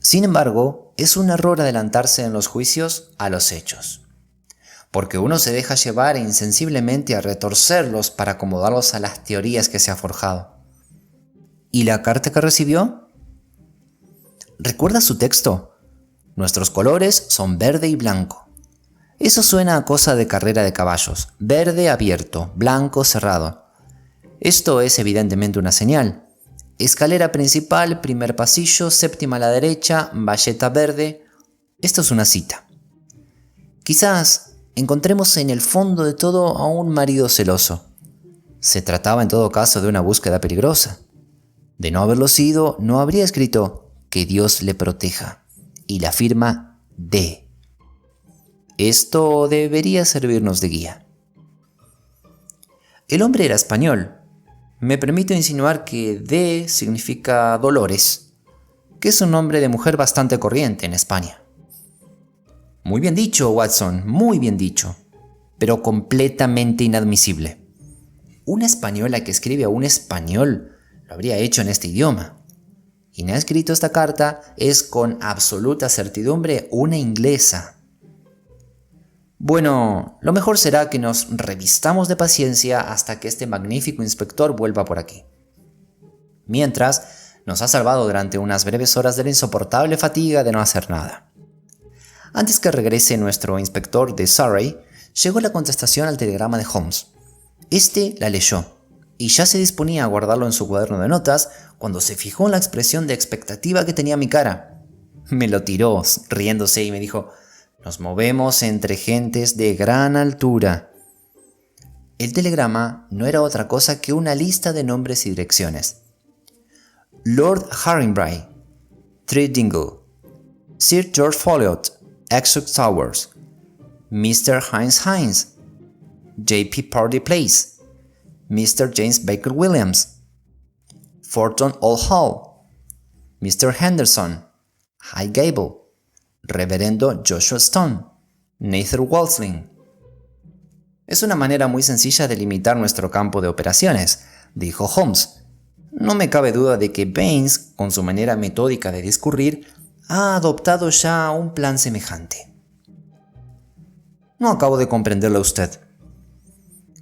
Sin embargo, es un error adelantarse en los juicios a los hechos, porque uno se deja llevar insensiblemente a retorcerlos para acomodarlos a las teorías que se ha forjado. ¿Y la carta que recibió? ¿Recuerda su texto? Nuestros colores son verde y blanco. Eso suena a cosa de carrera de caballos. Verde abierto, blanco cerrado. Esto es evidentemente una señal. Escalera principal, primer pasillo, séptima a la derecha, valleta verde. Esto es una cita. Quizás encontremos en el fondo de todo a un marido celoso. Se trataba en todo caso de una búsqueda peligrosa. De no haberlo sido, no habría escrito que Dios le proteja y la firma D. Esto debería servirnos de guía. El hombre era español. Me permito insinuar que D significa Dolores, que es un nombre de mujer bastante corriente en España. Muy bien dicho, Watson, muy bien dicho, pero completamente inadmisible. Una española que escribe a un español lo habría hecho en este idioma. Quien ha escrito esta carta es con absoluta certidumbre una inglesa. Bueno, lo mejor será que nos revistamos de paciencia hasta que este magnífico inspector vuelva por aquí. Mientras, nos ha salvado durante unas breves horas de la insoportable fatiga de no hacer nada. Antes que regrese nuestro inspector de Surrey, llegó la contestación al telegrama de Holmes. Este la leyó y ya se disponía a guardarlo en su cuaderno de notas cuando se fijó en la expresión de expectativa que tenía mi cara. Me lo tiró, riéndose, y me dijo: «Nos movemos entre gentes de gran altura». El telegrama no era otra cosa que una lista de nombres y direcciones. Lord Harringray, Dingle, Sir George Folliot, Essex Towers, Mr. Hines, J.P. Pardee Place, Mr. James Baker Williams, Forton Old Hall, Mr. Henderson, Highgable, Reverendo Joshua Stone, Nathan Walsling. Es una manera muy sencilla de limitar nuestro campo de operaciones, dijo Holmes. No me cabe duda de que Baines, con su manera metódica de discurrir, ha adoptado ya un plan semejante. No acabo de comprenderlo a usted.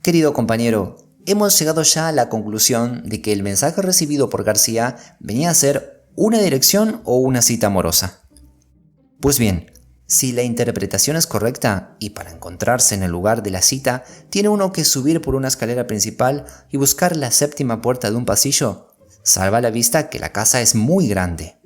Querido compañero, hemos llegado ya a la conclusión de que el mensaje recibido por García venía a ser una dirección o una cita amorosa. Pues bien, Si la interpretación es correcta, y para encontrarse en el lugar de la cita, tiene uno que subir por una escalera principal y buscar la séptima puerta de un pasillo, salva a la vista que la casa es muy grande.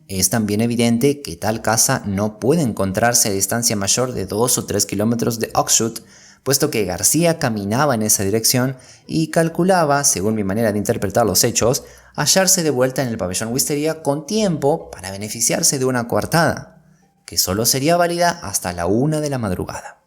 Es también evidente que tal casa no puede encontrarse a distancia mayor de 2 o 3 kilómetros de Oxshott, puesto que García caminaba en esa dirección y calculaba, según mi manera de interpretar los hechos, hallarse de vuelta en el pabellón Wisteria con tiempo para beneficiarse de una coartada, que solo sería válida hasta la 1 de la madrugada.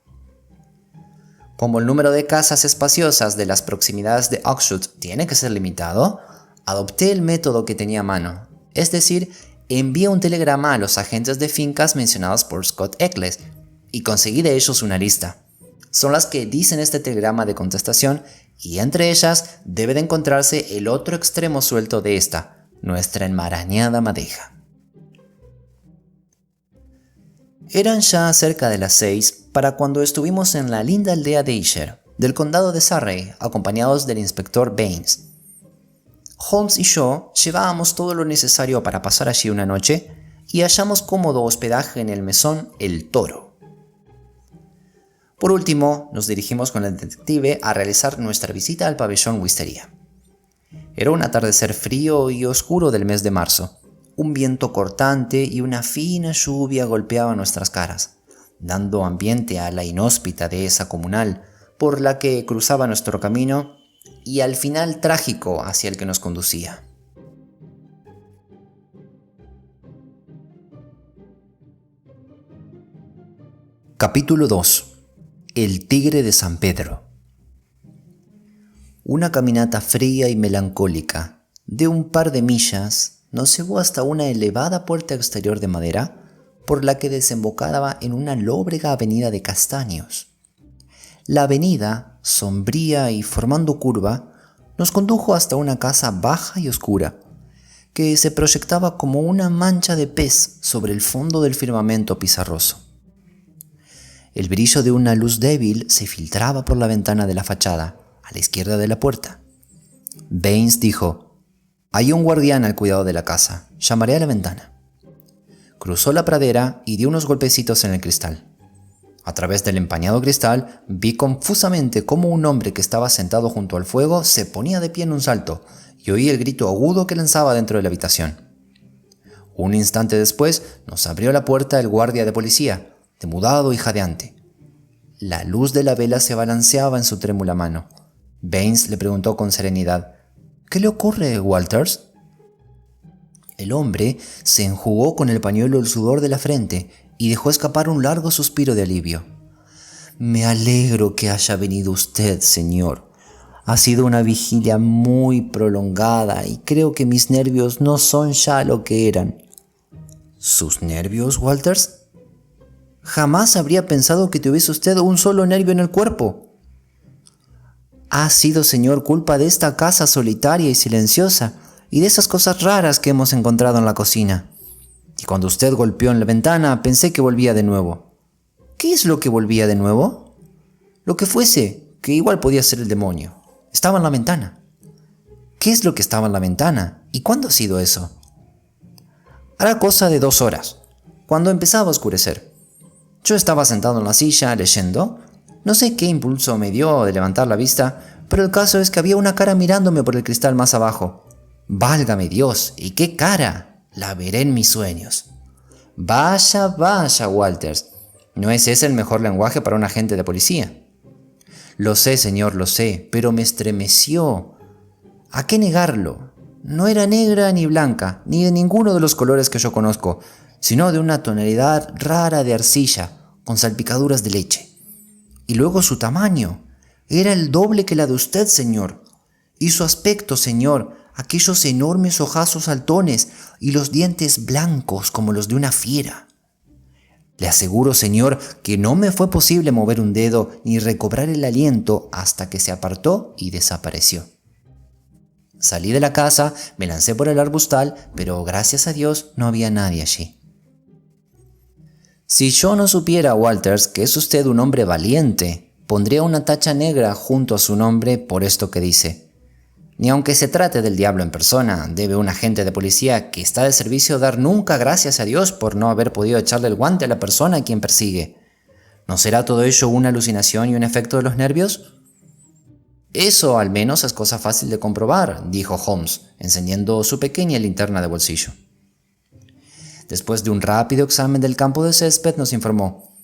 Como el número de casas espaciosas de las proximidades de Oxshott tiene que ser limitado, adopté el método que tenía a mano, es decir, envié un telegrama a los agentes de fincas mencionados por Scott Eccles y conseguí de ellos una lista. Son las que dicen este telegrama de contestación y entre ellas debe de encontrarse el otro extremo suelto de esta, nuestra enmarañada madeja. Eran ya cerca de las 6 para cuando estuvimos en la linda aldea de Esher, del condado de Surrey, acompañados del inspector Baines. Holmes y yo llevábamos todo lo necesario para pasar allí una noche y hallamos cómodo hospedaje en el mesón El Toro. Por último, nos dirigimos con el detective a realizar nuestra visita al pabellón Wisteria. Era un atardecer frío y oscuro del mes de marzo. Un viento cortante y una fina lluvia golpeaban nuestras caras, dando ambiente a la inhóspita dehesa comunal por la que cruzaba nuestro camino y al final trágico hacia el que nos conducía. Capítulo 2. El tigre de San Pedro. Una caminata fría y melancólica de un par de millas nos llevó hasta una elevada puerta exterior de madera por la que desembocaba en una lóbrega avenida de castaños. La avenida, sombría y formando curva, nos condujo hasta una casa baja y oscura, que se proyectaba como una mancha de pez sobre el fondo del firmamento pizarroso. El brillo de una luz débil se filtraba por la ventana de la fachada, a la izquierda de la puerta. Baines dijo: «Hay un guardián al cuidado de la casa. Llamaré a la ventana». Cruzó la pradera y dio unos golpecitos en el cristal. A través del empañado cristal vi confusamente cómo un hombre que estaba sentado junto al fuego se ponía de pie en un salto y oí el grito agudo que lanzaba dentro de la habitación. Un instante después nos abrió la puerta el guardia de policía, demudado y jadeante. La luz de la vela se balanceaba en su trémula mano. Baines le preguntó con serenidad: «¿Qué le ocurre, Walters?». El hombre se enjugó con el pañuelo el sudor de la frente y dejó escapar un largo suspiro de alivio. «Me alegro que haya venido usted, señor. Ha sido una vigilia muy prolongada y creo que mis nervios no son ya lo que eran». «¿Sus nervios, Walters?». «Jamás habría pensado que tuviese usted un solo nervio en el cuerpo». «Ha sido, señor, culpa de esta casa solitaria y silenciosa y de esas cosas raras que hemos encontrado en la cocina. Y cuando usted golpeó en la ventana pensé que volvía de nuevo». «¿Qué es lo que volvía de nuevo?». «Lo que fuese, que igual podía ser el demonio. Estaba en la ventana». «¿Qué es lo que estaba en la ventana? ¿Y cuándo ha sido eso?». «Hará cosa de 2 horas, cuando empezaba a oscurecer. Yo estaba sentado en la silla leyendo. No sé qué impulso me dio de levantar la vista, pero el caso es que había una cara mirándome por el cristal más abajo. ¡Válgame Dios! ¿Y qué cara? La veré en mis sueños». «Vaya, vaya, Walters. ¿No es ese el mejor lenguaje para un agente de policía?». «Lo sé, señor, lo sé, pero me estremeció. ¿A qué negarlo? No era negra ni blanca, ni de ninguno de los colores que yo conozco, sino de una tonalidad rara de arcilla, con salpicaduras de leche. Y luego su tamaño. Era el doble que la de usted, señor. Y su aspecto, señor, aquellos enormes ojazos saltones y los dientes blancos como los de una fiera. Le aseguro, señor, que no me fue posible mover un dedo ni recobrar el aliento hasta que se apartó y desapareció. Salí de la casa, me lancé por el arbustal, pero gracias a Dios no había nadie allí». «Si yo no supiera, Walters, que es usted un hombre valiente, pondría una tacha negra junto a su nombre por esto que dice. Ni aunque se trate del diablo en persona, debe un agente de policía que está de servicio dar nunca gracias a Dios por no haber podido echarle el guante a la persona a quien persigue. ¿No será todo ello una alucinación y un efecto de los nervios? Eso al menos es cosa fácil de comprobar, dijo Holmes, encendiendo su pequeña linterna de bolsillo. Después de un rápido examen del campo de césped, nos informó: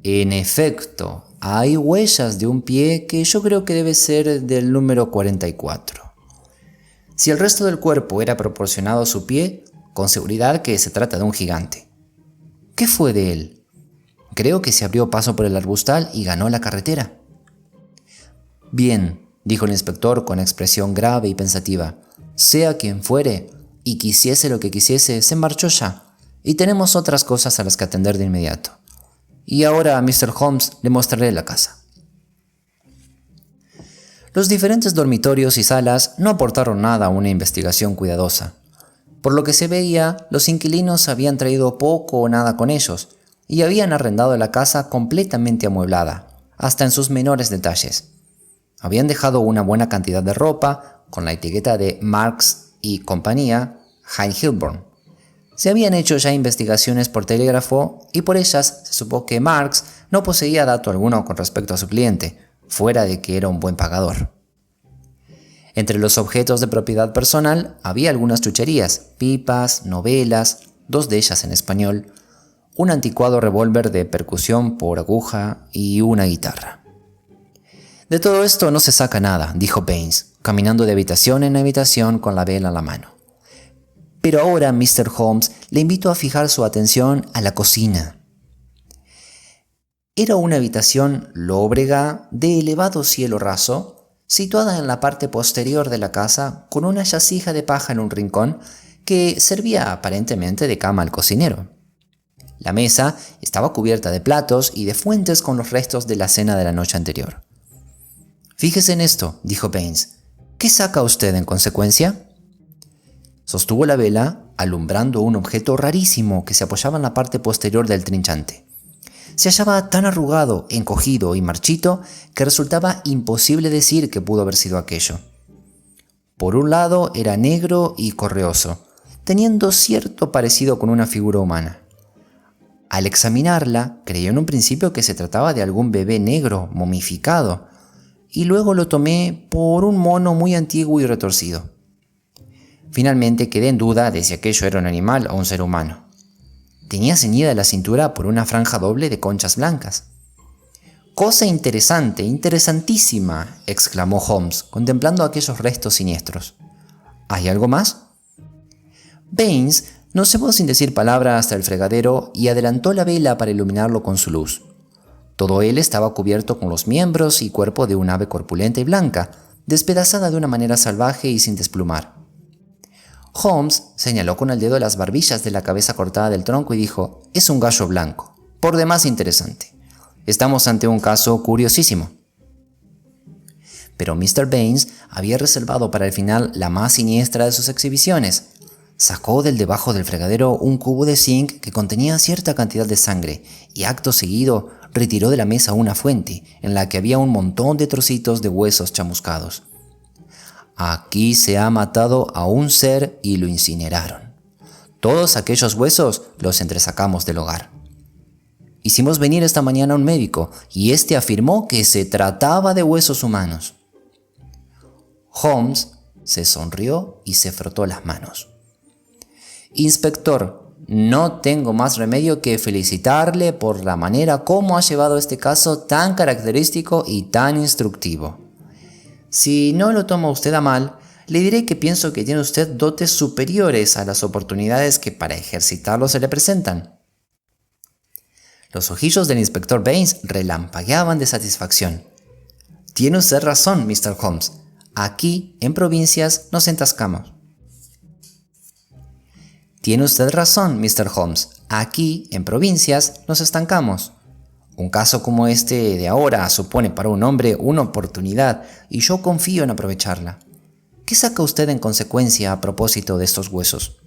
en efecto, hay huellas de un pie que yo creo que debe ser del número 44. Si el resto del cuerpo era proporcionado a su pie, con seguridad que se trata de un gigante. ¿Qué fue de él? Creo que se abrió paso por el arbustal y ganó la carretera. Bien, dijo el inspector con expresión grave y pensativa. Sea quien fuere, y quisiese lo que quisiese, se marchó ya, y tenemos otras cosas a las que atender de inmediato. Y ahora a Mr. Holmes le mostraré la casa. Los diferentes dormitorios y salas no aportaron nada a una investigación cuidadosa. Por lo que se veía, los inquilinos habían traído poco o nada con ellos, y habían arrendado la casa completamente amueblada, hasta en sus menores detalles. Habían dejado una buena cantidad de ropa, con la etiqueta de Marks y compañía, High Hilborn. Se habían hecho ya investigaciones por telégrafo y por ellas se supo que Marks no poseía dato alguno con respecto a su cliente, fuera de que era un buen pagador. Entre los objetos de propiedad personal había algunas chucherías, pipas, novelas, 2 de ellas en español, un anticuado revólver de percusión por aguja y una guitarra. De todo esto no se saca nada, dijo Baines, caminando de habitación en habitación con la vela en la mano. Pero ahora, Mr. Holmes, le invito a fijar su atención a la cocina. Era una habitación lóbrega, de elevado cielo raso, situada en la parte posterior de la casa, con una yacija de paja en un rincón que servía aparentemente de cama al cocinero. La mesa estaba cubierta de platos y de fuentes con los restos de la cena de la noche anterior. Fíjese en esto, dijo Baines. ¿Qué saca usted en consecuencia? Sostuvo la vela, alumbrando un objeto rarísimo que se apoyaba en la parte posterior del trinchante. Se hallaba tan arrugado, encogido y marchito que resultaba imposible decir qué pudo haber sido aquello. Por un lado era negro y correoso, teniendo cierto parecido con una figura humana. Al examinarla, creyó en un principio que se trataba de algún bebé negro, momificado, y luego lo tomé por un mono muy antiguo y retorcido. Finalmente quedé en duda de si aquello era un animal o un ser humano. Tenía ceñida la cintura por una franja doble de conchas blancas. «Cosa interesante, interesantísima», exclamó Holmes, contemplando aquellos restos siniestros. «¿Hay algo más?» Baines no se fue sin decir palabra hasta el fregadero y adelantó la vela para iluminarlo con su luz. Todo él estaba cubierto con los miembros y cuerpo de un ave corpulenta y blanca, despedazada de una manera salvaje y sin desplumar. Holmes señaló con el dedo las barbillas de la cabeza cortada del tronco y dijo: «Es un gallo blanco, por demás interesante. Estamos ante un caso curiosísimo». Pero Mr. Baines había reservado para el final la más siniestra de sus exhibiciones. Sacó del debajo del fregadero un cubo de zinc que contenía cierta cantidad de sangre y acto seguido retiró de la mesa una fuente en la que había un montón de trocitos de huesos chamuscados. «Aquí se ha matado a un ser y lo incineraron. Todos aquellos huesos los entresacamos del hogar. Hicimos venir esta mañana a un médico y este afirmó que se trataba de huesos humanos». Holmes se sonrió y se frotó las manos. «Inspector, no tengo más remedio que felicitarle por la manera como ha llevado este caso tan característico y tan instructivo. Si no lo toma usted a mal, le diré que pienso que tiene usted dotes superiores a las oportunidades que para ejercitarlo se le presentan». Los ojillos del inspector Baines relampagueaban de satisfacción. «Tiene usted razón, Mr. Holmes. Aquí, en provincias, nos entascamos». «Tiene usted razón, Mr. Holmes. Aquí, en provincias, nos estancamos. Un caso como este de ahora supone para un hombre una oportunidad y yo confío en aprovecharla. ¿Qué saca usted en consecuencia a propósito de estos huesos?»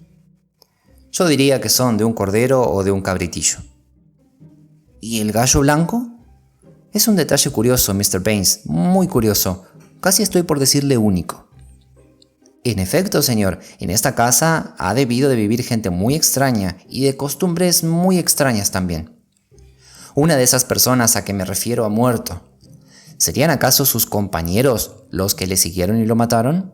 «Yo diría que son de un cordero o de un cabritillo». «¿Y el gallo blanco?» «Es un detalle curioso, Mr. Baines, muy curioso. Casi estoy por decirle único. En efecto, señor, en esta casa ha debido de vivir gente muy extraña y de costumbres muy extrañas también. Una de esas personas a que me refiero ha muerto. ¿Serían acaso sus compañeros los que le siguieron y lo mataron?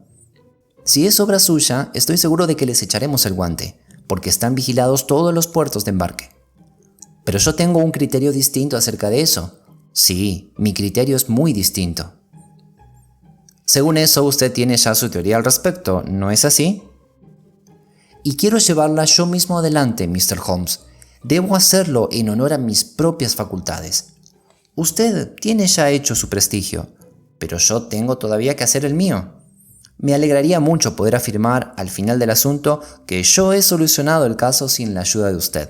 Si es obra suya, estoy seguro de que les echaremos el guante, porque están vigilados todos los puertos de embarque. Pero yo tengo un criterio distinto acerca de eso. Sí, mi criterio es muy distinto. Según eso, usted tiene ya su teoría al respecto, ¿no es así? Y quiero llevarla yo mismo adelante, Mr. Holmes. Debo hacerlo en honor a mis propias facultades. Usted tiene ya hecho su prestigio, pero yo tengo todavía que hacer el mío. Me alegraría mucho poder afirmar al final del asunto que yo he solucionado el caso sin la ayuda de usted.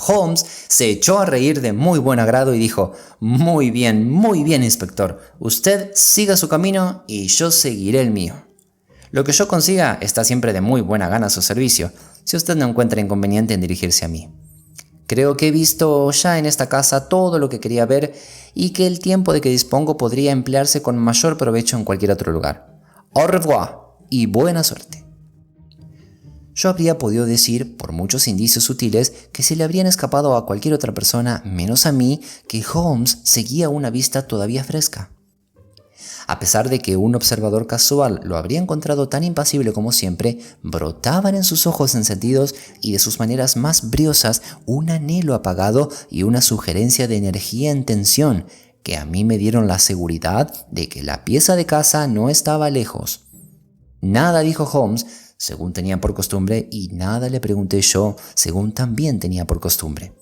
Holmes se echó a reír de muy buen agrado y dijo: muy bien, inspector. Usted siga su camino y yo seguiré el mío. Lo que yo consiga está siempre de muy buena gana a su servicio, si usted no encuentra inconveniente en dirigirse a mí. Creo que he visto ya en esta casa todo lo que quería ver y que el tiempo de que dispongo podría emplearse con mayor provecho en cualquier otro lugar. Au revoir y buena suerte. Yo habría podido decir, por muchos indicios sutiles, que se le habrían escapado a cualquier otra persona, menos a mí, que Holmes seguía una vista todavía fresca. A pesar de que un observador casual lo habría encontrado tan impasible como siempre, brotaban en sus ojos encendidos y de sus maneras más briosas un anhelo apagado y una sugerencia de energía en tensión, que a mí me dieron la seguridad de que la pieza de caza no estaba lejos. Nada dijo Holmes, según tenía por costumbre, y nada le pregunté yo, según también tenía por costumbre.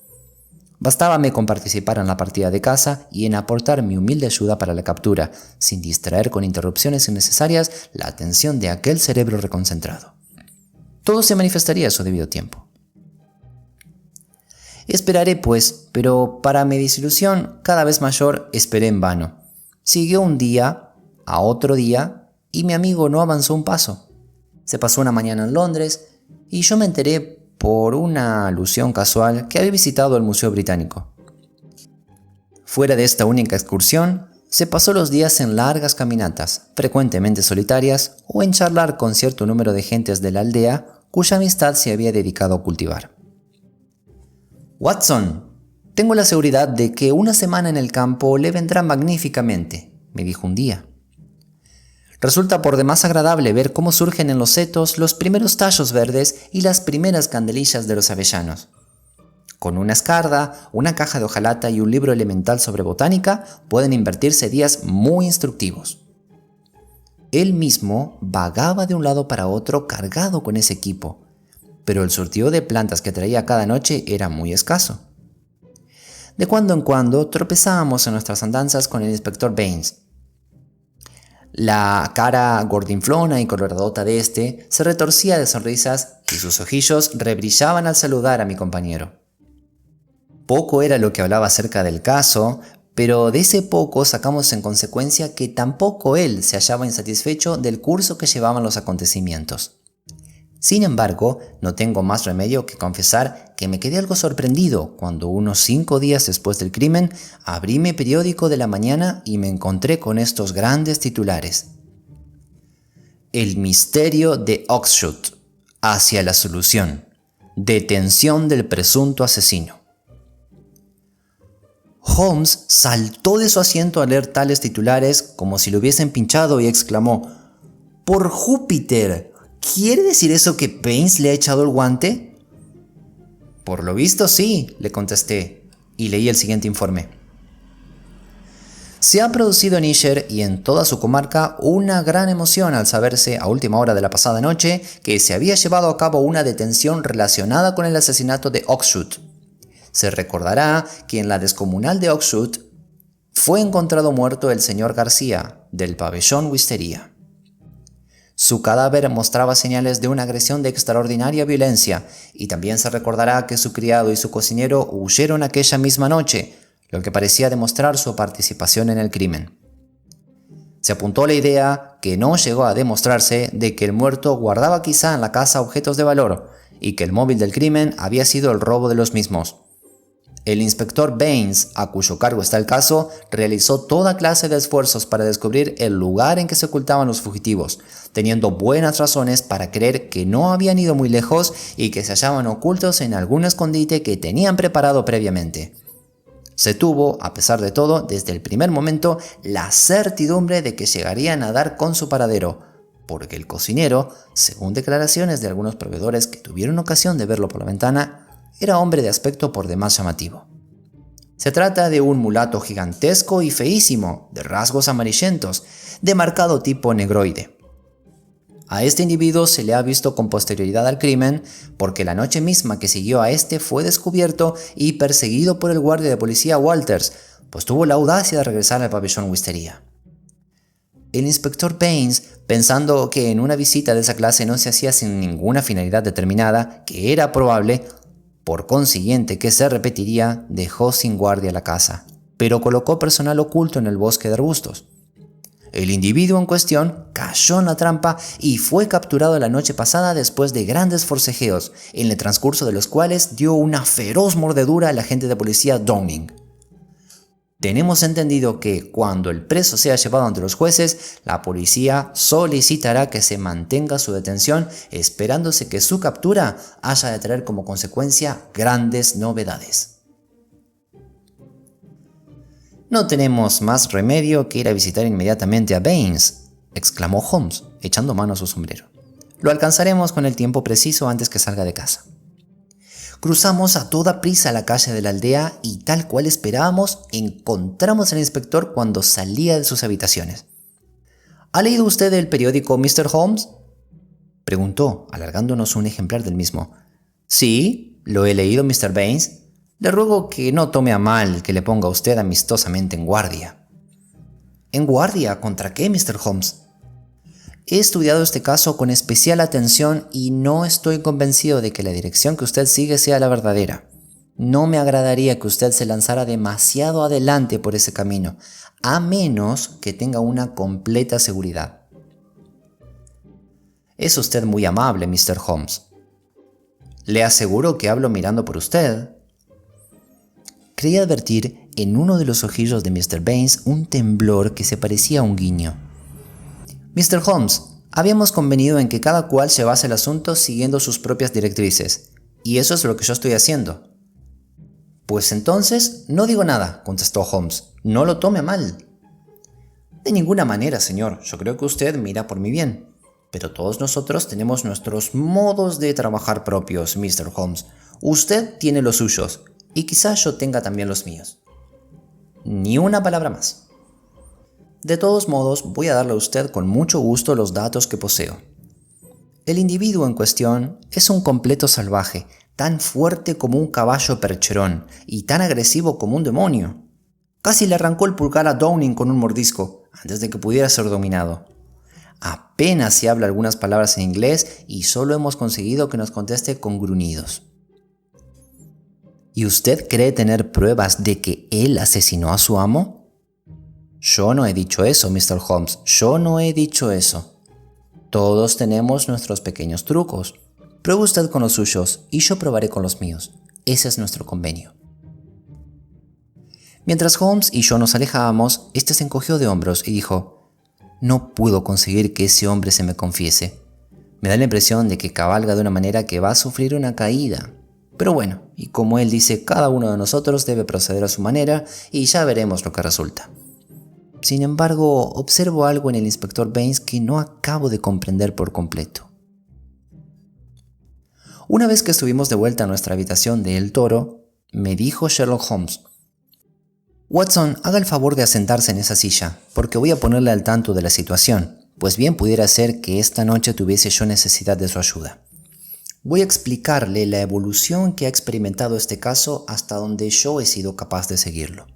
Bastábame con participar en la partida de caza y en aportar mi humilde ayuda para la captura, sin distraer con interrupciones innecesarias la atención de aquel cerebro reconcentrado. Todo se manifestaría a su debido tiempo. Esperaré, pues, pero para mi desilusión cada vez mayor esperé en vano. Siguió un día, a otro día, y mi amigo no avanzó un paso. Se pasó una mañana en Londres y yo me enteré por una alusión casual que había visitado el Museo Británico. Fuera de esta única excursión, se pasó los días en largas caminatas, frecuentemente solitarias, o en charlar con cierto número de gentes de la aldea cuya amistad se había dedicado a cultivar. Watson, tengo la seguridad de que una semana en el campo le vendrá magníficamente, me dijo un día. Resulta por demás agradable ver cómo surgen en los setos los primeros tallos verdes y las primeras candelillas de los avellanos. Con una escarda, una caja de hojalata y un libro elemental sobre botánica pueden invertirse días muy instructivos. Él mismo vagaba de un lado para otro cargado con ese equipo, pero el surtido de plantas que traía cada noche era muy escaso. De cuando en cuando tropezábamos en nuestras andanzas con el inspector Baines. La cara gordinflona y coloradota de este se retorcía de sonrisas y sus ojillos rebrillaban al saludar a mi compañero. Poco era lo que hablaba acerca del caso, pero de ese poco sacamos en consecuencia que tampoco él se hallaba insatisfecho del curso que llevaban los acontecimientos. Sin embargo, no tengo más remedio que confesar que me quedé algo sorprendido cuando unos 5 días después del crimen abrí mi periódico de la mañana y me encontré con estos grandes titulares. El misterio de Oxshott, hacia la solución. Detención del presunto asesino. Holmes saltó de su asiento al leer tales titulares como si lo hubiesen pinchado y exclamó: ¡Por Júpiter! ¿Quiere decir eso que Baines le ha echado el guante? Por lo visto sí, le contesté, y leí el siguiente informe. Se ha producido en Esher y en toda su comarca una gran emoción al saberse a última hora de la pasada noche que se había llevado a cabo una detención relacionada con el asesinato de Oxshott. Se recordará que en la descomunal de Oxshott fue encontrado muerto el señor García, del pabellón Wisteria. Su cadáver mostraba señales de una agresión de extraordinaria violencia, y también se recordará que su criado y su cocinero huyeron aquella misma noche, lo que parecía demostrar su participación en el crimen. Se apuntó la idea, que no llegó a demostrarse, de que el muerto guardaba quizá en la casa objetos de valor, y que el móvil del crimen había sido el robo de los mismos. El inspector Baines, a cuyo cargo está el caso, realizó toda clase de esfuerzos para descubrir el lugar en que se ocultaban los fugitivos, teniendo buenas razones para creer que no habían ido muy lejos y que se hallaban ocultos en algún escondite que tenían preparado previamente. Se tuvo, a pesar de todo, desde el primer momento, la certidumbre de que llegarían a dar con su paradero, porque el cocinero, según declaraciones de algunos proveedores que tuvieron ocasión de verlo por la ventana, era hombre de aspecto por demás llamativo. Se trata de un mulato gigantesco y feísimo, de rasgos amarillentos, de marcado tipo negroide. A este individuo se le ha visto con posterioridad al crimen porque la noche misma que siguió a este fue descubierto y perseguido por el guardia de policía Walters, pues tuvo la audacia de regresar al pabellón Wisteria. El inspector Baines, pensando que en una visita de esa clase no se hacía sin ninguna finalidad determinada, que era probable, por consiguiente que se repetiría, dejó sin guardia la casa, pero colocó personal oculto en el bosque de arbustos. El individuo en cuestión cayó en la trampa y fue capturado la noche pasada después de grandes forcejeos, en el transcurso de los cuales dio una feroz mordedura al agente de policía Downing. Tenemos entendido que cuando el preso sea llevado ante los jueces, la policía solicitará que se mantenga su detención, esperándose que su captura haya de traer como consecuencia grandes novedades. «No tenemos más remedio que ir a visitar inmediatamente a Baines», exclamó Holmes, echando mano a su sombrero. «Lo alcanzaremos con el tiempo preciso antes que salga de casa». Cruzamos a toda prisa la calle de la aldea y, tal cual esperábamos, encontramos al inspector cuando salía de sus habitaciones. «¿Ha leído usted el periódico, Mr. Holmes?», preguntó, alargándonos un ejemplar del mismo. «Sí, lo he leído, Mr. Baines. Le ruego que no tome a mal que le ponga a usted amistosamente en guardia». «¿En guardia? ¿Contra qué, Mr. Holmes?». «He estudiado este caso con especial atención y no estoy convencido de que la dirección que usted sigue sea la verdadera. No me agradaría que usted se lanzara demasiado adelante por ese camino, a menos que tenga una completa seguridad». «Es usted muy amable, Mr. Holmes. Le aseguro que hablo mirando por usted». Creí advertir en uno de los ojillos de Mr. Baines un temblor que se parecía a un guiño. «Mr. Holmes, habíamos convenido en que cada cual llevase el asunto siguiendo sus propias directrices, y eso es lo que yo estoy haciendo». «Pues entonces no digo nada», contestó Holmes. «No lo tome a mal». «De ninguna manera, señor. Yo creo que usted mira por mi bien. Pero todos nosotros tenemos nuestros modos de trabajar propios, Mr. Holmes. Usted tiene los suyos, y quizás yo tenga también los míos». «Ni una palabra más. De todos modos, voy a darle a usted con mucho gusto los datos que poseo. El individuo en cuestión es un completo salvaje, tan fuerte como un caballo percherón y tan agresivo como un demonio. Casi le arrancó el pulgar a Downing con un mordisco, antes de que pudiera ser dominado. Apenas se habla algunas palabras en inglés y solo hemos conseguido que nos conteste con gruñidos». «¿Y usted cree tener pruebas de que él asesinó a su amo?». «Yo no he dicho eso, Mr. Holmes. Yo no he dicho eso. Todos tenemos nuestros pequeños trucos. Pruebe usted con los suyos y yo probaré con los míos. Ese es nuestro convenio». Mientras Holmes y yo nos alejábamos, este se encogió de hombros y dijo: «No puedo conseguir que ese hombre se me confiese. Me da la impresión de que cabalga de una manera que va a sufrir una caída. Pero bueno, y como él dice, cada uno de nosotros debe proceder a su manera y ya veremos lo que resulta. Sin embargo, observo algo en el inspector Baines que no acabo de comprender por completo». Una vez que estuvimos de vuelta a nuestra habitación de El Toro, me dijo Sherlock Holmes: «Watson, haga el favor de asentarse en esa silla, porque voy a ponerle al tanto de la situación, pues bien pudiera ser que esta noche tuviese yo necesidad de su ayuda. Voy a explicarle la evolución que ha experimentado este caso hasta donde yo he sido capaz de seguirlo.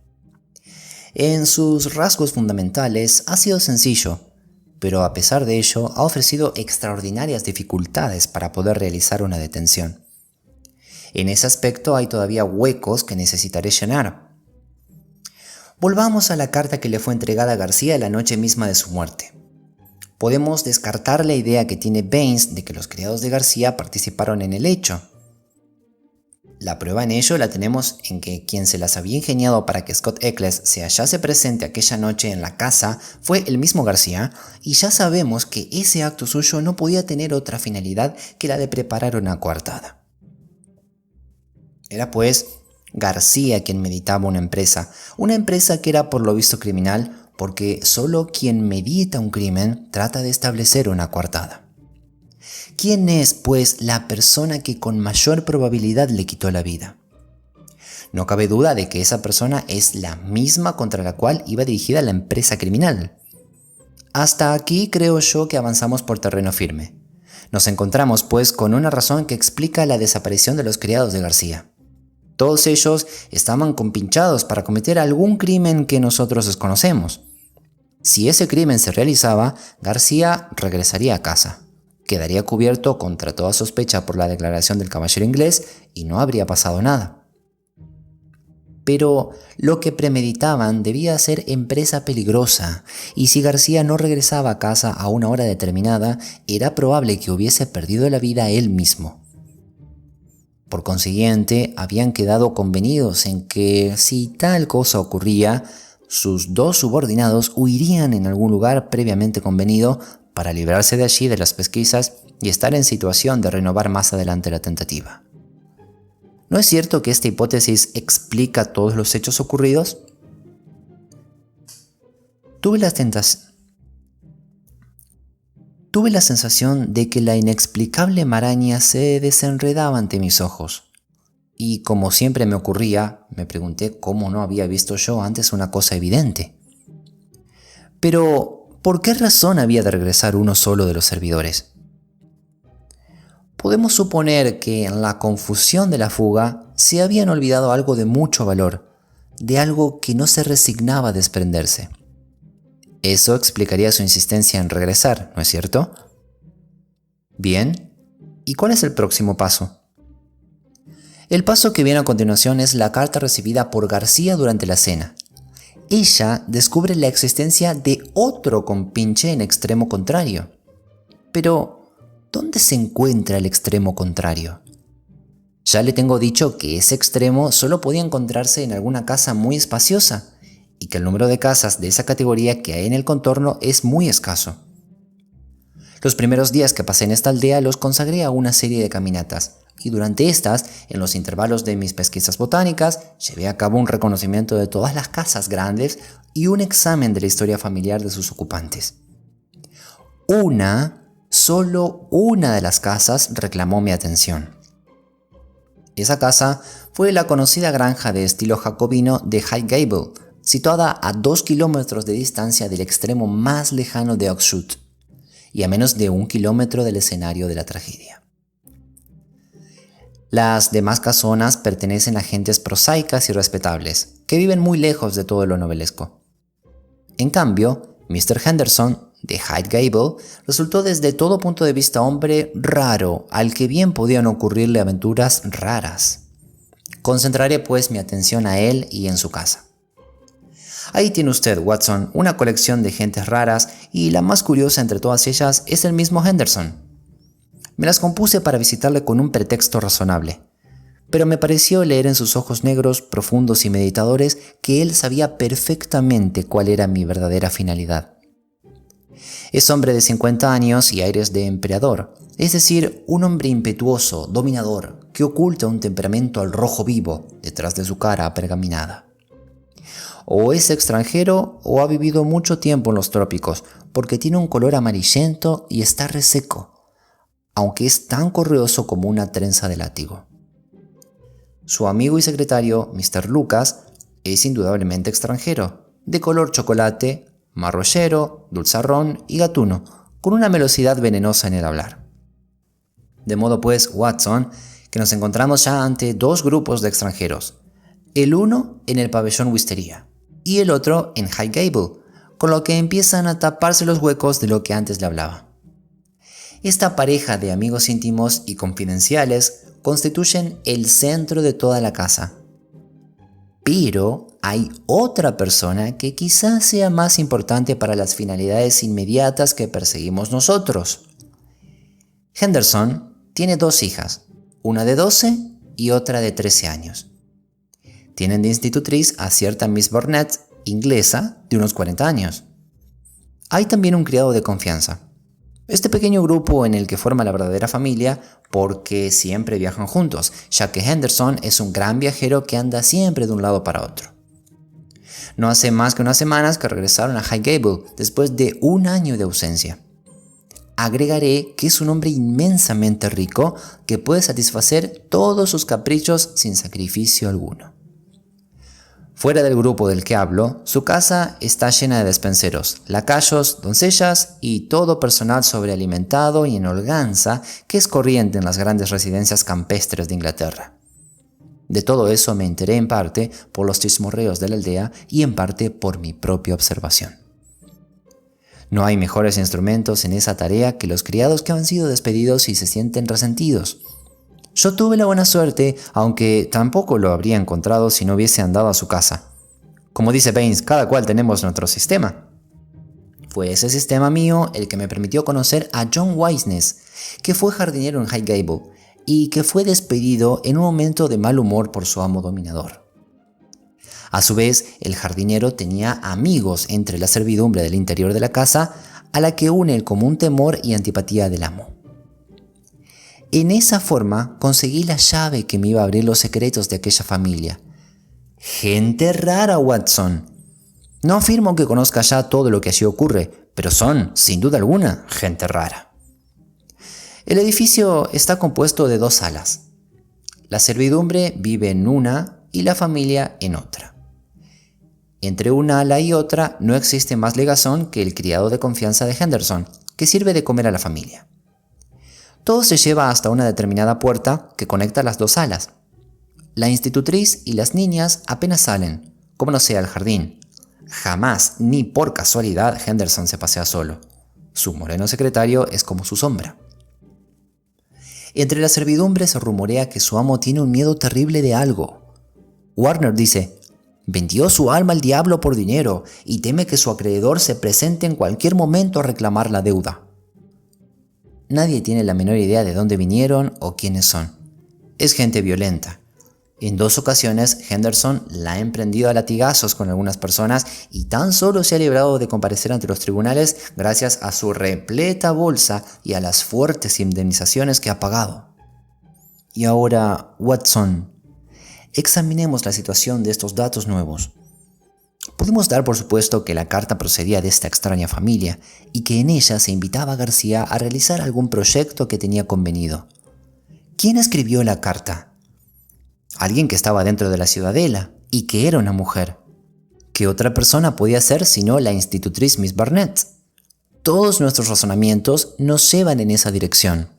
En sus rasgos fundamentales ha sido sencillo, pero a pesar de ello ha ofrecido extraordinarias dificultades para poder realizar una detención. En ese aspecto hay todavía huecos que necesitaré llenar. Volvamos a la carta que le fue entregada a García la noche misma de su muerte. Podemos descartar la idea que tiene Baines de que los criados de García participaron en el hecho. La prueba en ello la tenemos en que quien se las había ingeniado para que Scott Eccles se hallase presente aquella noche en la casa fue el mismo García, y ya sabemos que ese acto suyo no podía tener otra finalidad que la de preparar una coartada. Era pues García quien meditaba una empresa que era por lo visto criminal, porque solo quien medita un crimen trata de establecer una coartada. ¿Quién es, pues, la persona que con mayor probabilidad le quitó la vida? No cabe duda de que esa persona es la misma contra la cual iba dirigida la empresa criminal. Hasta aquí creo yo que avanzamos por terreno firme. Nos encontramos, pues, con una razón que explica la desaparición de los criados de García. Todos ellos estaban compinchados para cometer algún crimen que nosotros desconocemos. Si ese crimen se realizaba, García regresaría a casa. Quedaría cubierto contra toda sospecha por la declaración del caballero inglés y no habría pasado nada. Pero lo que premeditaban debía ser empresa peligrosa, y si García no regresaba a casa a una hora determinada, era probable que hubiese perdido la vida él mismo. Por consiguiente, habían quedado convenidos en que, si tal cosa ocurría, sus dos subordinados huirían en algún lugar previamente convenido para librarse de allí de las pesquisas y estar en situación de renovar más adelante la tentativa. ¿No es cierto que esta hipótesis explica todos los hechos ocurridos? Tuve la sensación de que la inexplicable maraña se desenredaba ante mis ojos. Y como siempre me ocurría, me pregunté cómo no había visto yo antes una cosa evidente. Pero, ¿por qué razón había de regresar uno solo de los servidores? Podemos suponer que en la confusión de la fuga se habían olvidado algo de mucho valor, de algo que no se resignaba a desprenderse. Eso explicaría su insistencia en regresar, ¿no es cierto? Bien, ¿y cuál es el próximo paso? El paso que viene a continuación es la carta recibida por García durante la cena. Ella descubre la existencia de otro compinche en extremo contrario. Pero, ¿dónde se encuentra el extremo contrario? Ya le tengo dicho que ese extremo solo podía encontrarse en alguna casa muy espaciosa, y que el número de casas de esa categoría que hay en el contorno es muy escaso. Los primeros días que pasé en esta aldea los consagré a una serie de caminatas, y durante estas, en los intervalos de mis pesquisas botánicas, llevé a cabo un reconocimiento de todas las casas grandes y un examen de la historia familiar de sus ocupantes. Solo una de las casas reclamó mi atención. Esa casa fue la conocida granja de estilo jacobino de High Gable, situada a 2 kilómetros de distancia del extremo más lejano de Oxshott, y a menos de 1 kilómetro del escenario de la tragedia. Las demás casonas pertenecen a gentes prosaicas y respetables, que viven muy lejos de todo lo novelesco. En cambio, Mr. Henderson, de Hyde Gable, resultó desde todo punto de vista hombre raro, al que bien podían ocurrirle aventuras raras. Concentraré pues mi atención a él y en su casa. Ahí tiene usted, Watson, una colección de gentes raras, y la más curiosa entre todas ellas es el mismo Henderson. Me las compuse para visitarle con un pretexto razonable, pero me pareció leer en sus ojos negros, profundos y meditadores que él sabía perfectamente cuál era mi verdadera finalidad. Es hombre de 50 años y aires de emperador, es decir, un hombre impetuoso, dominador, que oculta un temperamento al rojo vivo detrás de su cara apergaminada. O es extranjero o ha vivido mucho tiempo en los trópicos, porque tiene un color amarillento y está reseco, aunque es tan correoso como una trenza de látigo. Su amigo y secretario, Mr. Lucas, es indudablemente extranjero, de color chocolate, marrollero, dulzarrón y gatuno, con una melosidad venenosa en el hablar. De modo pues, Watson, que nos encontramos ya ante dos grupos de extranjeros, el uno en el pabellón Wisteria y el otro en High Gable, con lo que empiezan a taparse los huecos de lo que antes le hablaba. Esta pareja de amigos íntimos y confidenciales constituyen el centro de toda la casa. Pero hay otra persona que quizás sea más importante para las finalidades inmediatas que perseguimos nosotros. Henderson tiene 2 hijas, una de 12 y otra de 13 años. Tienen de institutriz a cierta Miss Burnett, inglesa, de unos 40 años. Hay también un criado de confianza. Este pequeño grupo en el que forma la verdadera familia porque siempre viajan juntos, ya que Henderson es un gran viajero que anda siempre de un lado para otro. No hace más que unas semanas que regresaron a Highgable después de un año de ausencia. Agregaré que es un hombre inmensamente rico que puede satisfacer todos sus caprichos sin sacrificio alguno. Fuera del grupo del que hablo, su casa está llena de despenseros, lacayos, doncellas y todo personal sobrealimentado y en holganza que es corriente en las grandes residencias campestres de Inglaterra. De todo eso me enteré en parte por los chismorreos de la aldea y en parte por mi propia observación. No hay mejores instrumentos en esa tarea que los criados que han sido despedidos y se sienten resentidos. Yo tuve la buena suerte, aunque tampoco lo habría encontrado si no hubiese andado a su casa. Como dice Baines, cada cual tenemos nuestro sistema. Fue ese sistema mío el que me permitió conocer a John Wiseness, que fue jardinero en Highgable y que fue despedido en un momento de mal humor por su amo dominador. A su vez, el jardinero tenía amigos entre la servidumbre del interior de la casa, a la que une el común temor y antipatía del amo. En esa forma conseguí la llave que me iba a abrir los secretos de aquella familia. Gente rara, Watson. No afirmo que conozca ya todo lo que allí ocurre, pero son, sin duda alguna, gente rara. El edificio está compuesto de 2 salas. La servidumbre vive en una y la familia en otra. Entre una ala y otra no existe más ligazón que el criado de confianza de Henderson, que sirve de comer a la familia. Todo se lleva hasta una determinada puerta que conecta las 2 salas. La institutriz y las niñas apenas salen, como no sea al jardín. Jamás, ni por casualidad, Henderson se pasea solo. Su moreno secretario es como su sombra. Entre la servidumbre se rumorea que su amo tiene un miedo terrible de algo. Warner dice: vendió su alma al diablo por dinero y teme que su acreedor se presente en cualquier momento a reclamar la deuda. Nadie tiene la menor idea de dónde vinieron o quiénes son. Es gente violenta. En 2 ocasiones, Henderson la ha emprendido a latigazos con algunas personas y tan solo se ha librado de comparecer ante los tribunales gracias a su repleta bolsa y a las fuertes indemnizaciones que ha pagado. Y ahora, Watson, examinemos la situación de estos datos nuevos. Podemos dar por supuesto que la carta procedía de esta extraña familia y que en ella se invitaba a García a realizar algún proyecto que tenía convenido. ¿Quién escribió la carta? Alguien que estaba dentro de la ciudadela y que era una mujer. ¿Qué otra persona podía ser sino la institutriz Miss Burnett? Todos nuestros razonamientos nos llevan en esa dirección.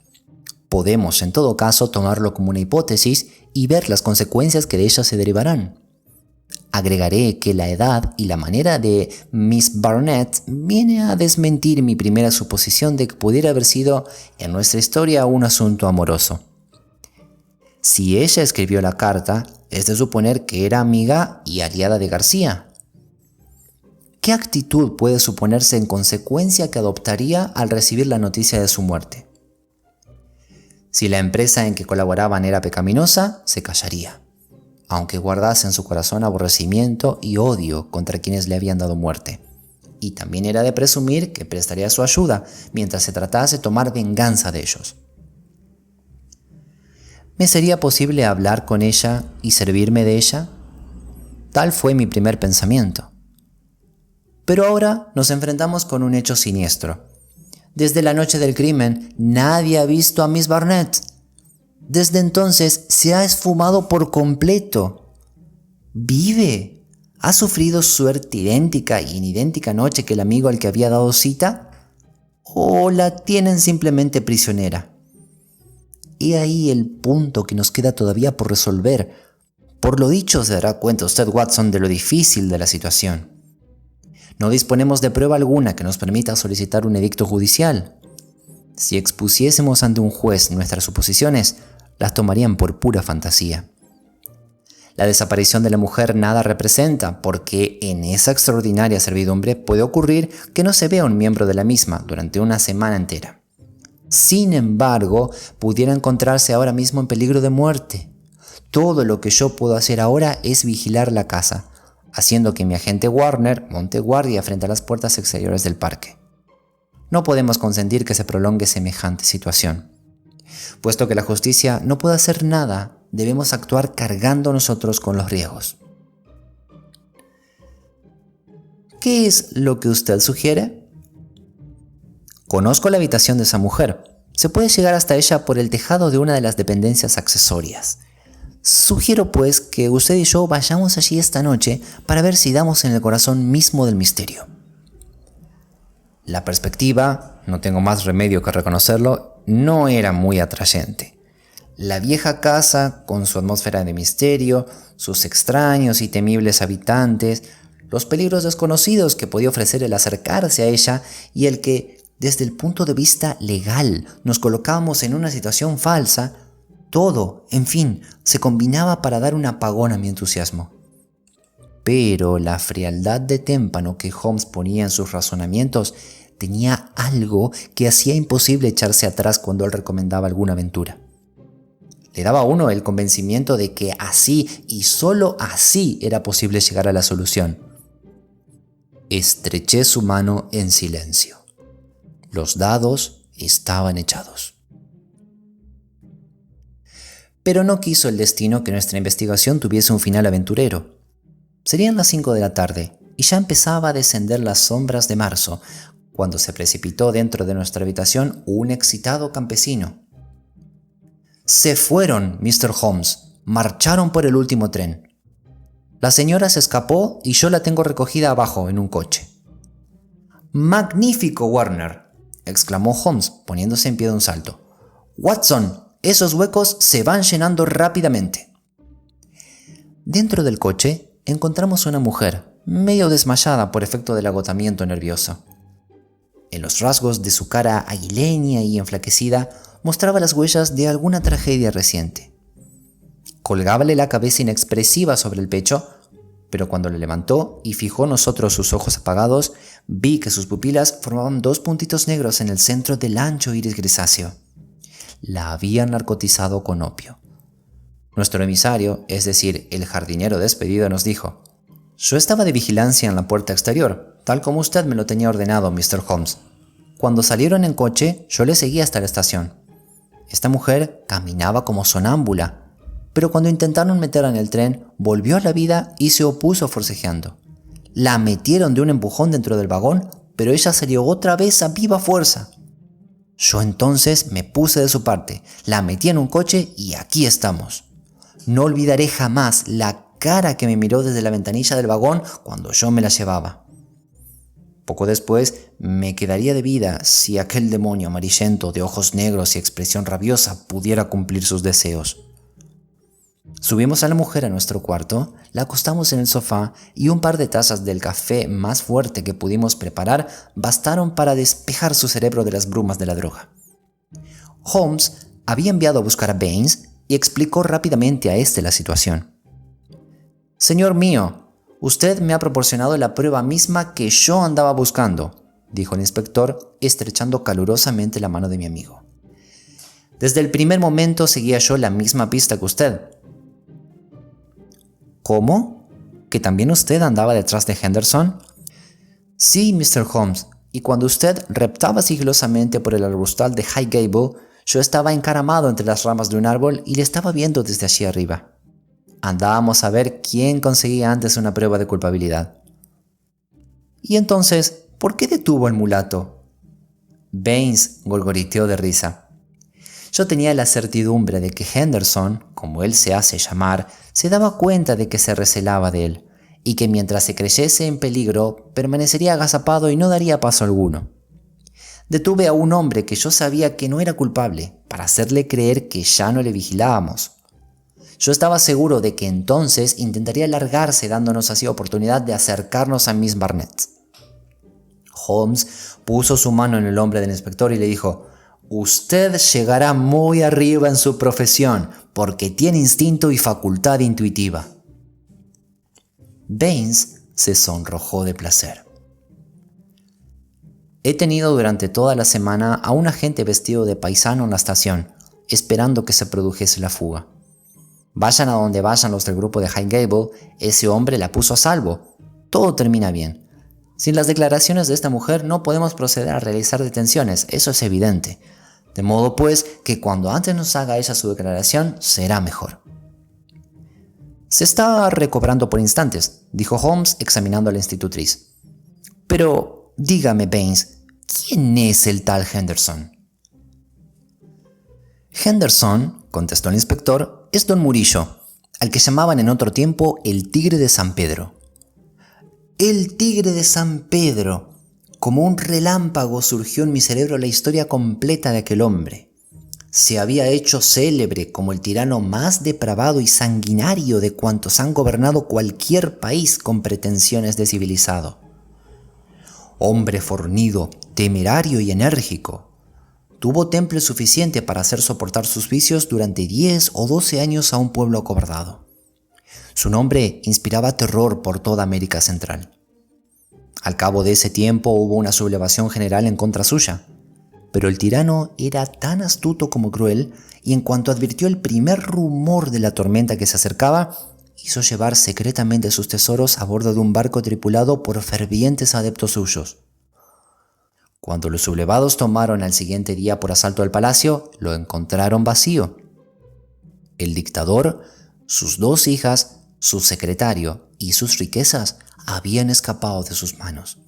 Podemos en todo caso tomarlo como una hipótesis y ver las consecuencias que de ella se derivarán. Agregaré que la edad y la manera de Miss Burnett viene a desmentir mi primera suposición de que pudiera haber sido en nuestra historia un asunto amoroso. Si ella escribió la carta, es de suponer que era amiga y aliada de García. ¿Qué actitud puede suponerse en consecuencia que adoptaría al recibir la noticia de su muerte? Si la empresa en que colaboraban era pecaminosa, se callaría, aunque guardase en su corazón aborrecimiento y odio contra quienes le habían dado muerte. Y también era de presumir que prestaría su ayuda mientras se tratase de tomar venganza de ellos. ¿Me sería posible hablar con ella y servirme de ella? Tal fue mi primer pensamiento. Pero ahora nos enfrentamos con un hecho siniestro. Desde la noche del crimen, nadie ha visto a Miss Burnett. Desde entonces se ha esfumado por completo. ¿Vive? ¿Ha sufrido suerte idéntica y en idéntica noche que el amigo al que había dado cita? ¿O la tienen simplemente prisionera? He ahí el punto que nos queda todavía por resolver. Por lo dicho, se dará cuenta usted, Watson, de lo difícil de la situación. No disponemos de prueba alguna que nos permita solicitar un edicto judicial. Si expusiésemos ante un juez nuestras suposiciones, las tomarían por pura fantasía. La desaparición de la mujer nada representa, porque en esa extraordinaria servidumbre puede ocurrir que no se vea un miembro de la misma durante una semana entera. Sin embargo, pudiera encontrarse ahora mismo en peligro de muerte. Todo lo que yo puedo hacer ahora es vigilar la casa, haciendo que mi agente Warner monte guardia frente a las puertas exteriores del parque. No podemos consentir que se prolongue semejante situación. Puesto que la justicia no puede hacer nada, debemos actuar cargando nosotros con los riesgos. ¿Qué es lo que usted sugiere? Conozco la habitación de esa mujer. Se puede llegar hasta ella por el tejado de una de las dependencias accesorias. Sugiero pues que usted y yo vayamos allí esta noche para ver si damos en el corazón mismo del misterio. La perspectiva, no tengo más remedio que reconocerlo, no era muy atrayente. La vieja casa, con su atmósfera de misterio, sus extraños y temibles habitantes, los peligros desconocidos que podía ofrecer el acercarse a ella y el que, desde el punto de vista legal, nos colocábamos en una situación falsa, todo, en fin, se combinaba para dar un apagón a mi entusiasmo. Pero la frialdad de témpano que Holmes ponía en sus razonamientos tenía algo que hacía imposible echarse atrás cuando él recomendaba alguna aventura. Le daba a uno el convencimiento de que así y solo así era posible llegar a la solución. Estreché su mano en silencio. Los dados estaban echados. Pero no quiso el destino que nuestra investigación tuviese un final aventurero. Serían las 5 de la tarde y ya empezaba a descender las sombras de marzo, cuando se precipitó dentro de nuestra habitación un excitado campesino. «Se fueron, Mr. Holmes. Marcharon por el último tren. La señora se escapó y yo la tengo recogida abajo en un coche». «¡Magnífico, Warner!», exclamó Holmes, poniéndose en pie de un salto. «Watson, esos huecos se van llenando rápidamente». Dentro del coche encontramos una mujer, medio desmayada por efecto del agotamiento nervioso. En los rasgos de su cara aguileña y enflaquecida mostraba las huellas de alguna tragedia reciente. Colgábale la cabeza inexpresiva sobre el pecho, pero cuando le levantó y fijó en nosotros sus ojos apagados, vi que sus pupilas formaban 2 puntitos negros en el centro del ancho iris grisáceo. La habían narcotizado con opio. Nuestro emisario, es decir, el jardinero despedido, nos dijo: «Yo estaba de vigilancia en la puerta exterior, tal como usted me lo tenía ordenado, Mr. Holmes. Cuando salieron en coche, yo le seguí hasta la estación. Esta mujer caminaba como sonámbula, pero cuando intentaron meterla en el tren, volvió a la vida y se opuso forcejeando. La metieron de un empujón dentro del vagón, pero ella salió otra vez a viva fuerza. Yo entonces me puse de su parte, la metí en un coche y aquí estamos. No olvidaré jamás la cara que me miró desde la ventanilla del vagón cuando yo me la llevaba. Poco después me quedaría de vida si aquel demonio amarillento de ojos negros y expresión rabiosa pudiera cumplir sus deseos». Subimos a la mujer a nuestro cuarto, la acostamos en el sofá y un par de tazas del café más fuerte que pudimos preparar bastaron para despejar su cerebro de las brumas de la droga. Holmes había enviado a buscar a Baines y explicó rápidamente a este la situación. «Señor mío, usted me ha proporcionado la prueba misma que yo andaba buscando», dijo el inspector, estrechando calurosamente la mano de mi amigo. «Desde el primer momento seguía yo la misma pista que usted». «¿Cómo? ¿Que también usted andaba detrás de Henderson?» «Sí, Mr. Holmes, y cuando usted reptaba sigilosamente por el arbustal de Highgable, yo estaba encaramado entre las ramas de un árbol y le estaba viendo desde allí arriba. Andábamos a ver quién conseguía antes una prueba de culpabilidad». «¿Y entonces, por qué detuvo al mulato?» Baines gorgoriteó de risa. Yo tenía la certidumbre de que Henderson, como él se hace llamar, se daba cuenta de que se recelaba de él, y que mientras se creyese en peligro, permanecería agazapado y no daría paso alguno. Detuve a un hombre que yo sabía que no era culpable, para hacerle creer que ya no le vigilábamos. Yo estaba seguro de que entonces intentaría largarse, dándonos así oportunidad de acercarnos a Miss Barnett. Holmes puso su mano en el hombro del inspector y le dijo: «Usted llegará muy arriba en su profesión, porque tiene instinto y facultad intuitiva». Baines se sonrojó de placer. «He tenido durante toda la semana a un agente vestido de paisano en la estación, esperando que se produjese la fuga. Vayan a donde vayan los del grupo de High Gable, ese hombre la puso a salvo. Todo termina bien. Sin las declaraciones de esta mujer no podemos proceder a realizar detenciones, eso es evidente. De modo pues que cuando antes nos haga ella su declaración, será mejor. Se está recobrando por instantes, dijo Holmes examinando a la institutriz. Pero dígame, Baines, ¿quién es el tal Henderson? Henderson, contestó el inspector, es don Murillo, al que llamaban en otro tiempo el Tigre de San Pedro. El Tigre de San Pedro. Como un relámpago surgió en mi cerebro la historia completa de aquel hombre. Se había hecho célebre como el tirano más depravado y sanguinario de cuantos han gobernado cualquier país con pretensiones de civilizado. Hombre fornido, temerario y enérgico. Tuvo temple suficiente para hacer soportar sus vicios durante 10 o 12 años a un pueblo acobardado. Su nombre inspiraba terror por toda América Central. Al cabo de ese tiempo hubo una sublevación general en contra suya, pero el tirano era tan astuto como cruel y en cuanto advirtió el primer rumor de la tormenta que se acercaba, hizo llevar secretamente sus tesoros a bordo de un barco tripulado por fervientes adeptos suyos. Cuando los sublevados tomaron al siguiente día por asalto al palacio, lo encontraron vacío. El dictador, sus 2 hijas, su secretario y sus riquezas habían escapado de sus manos.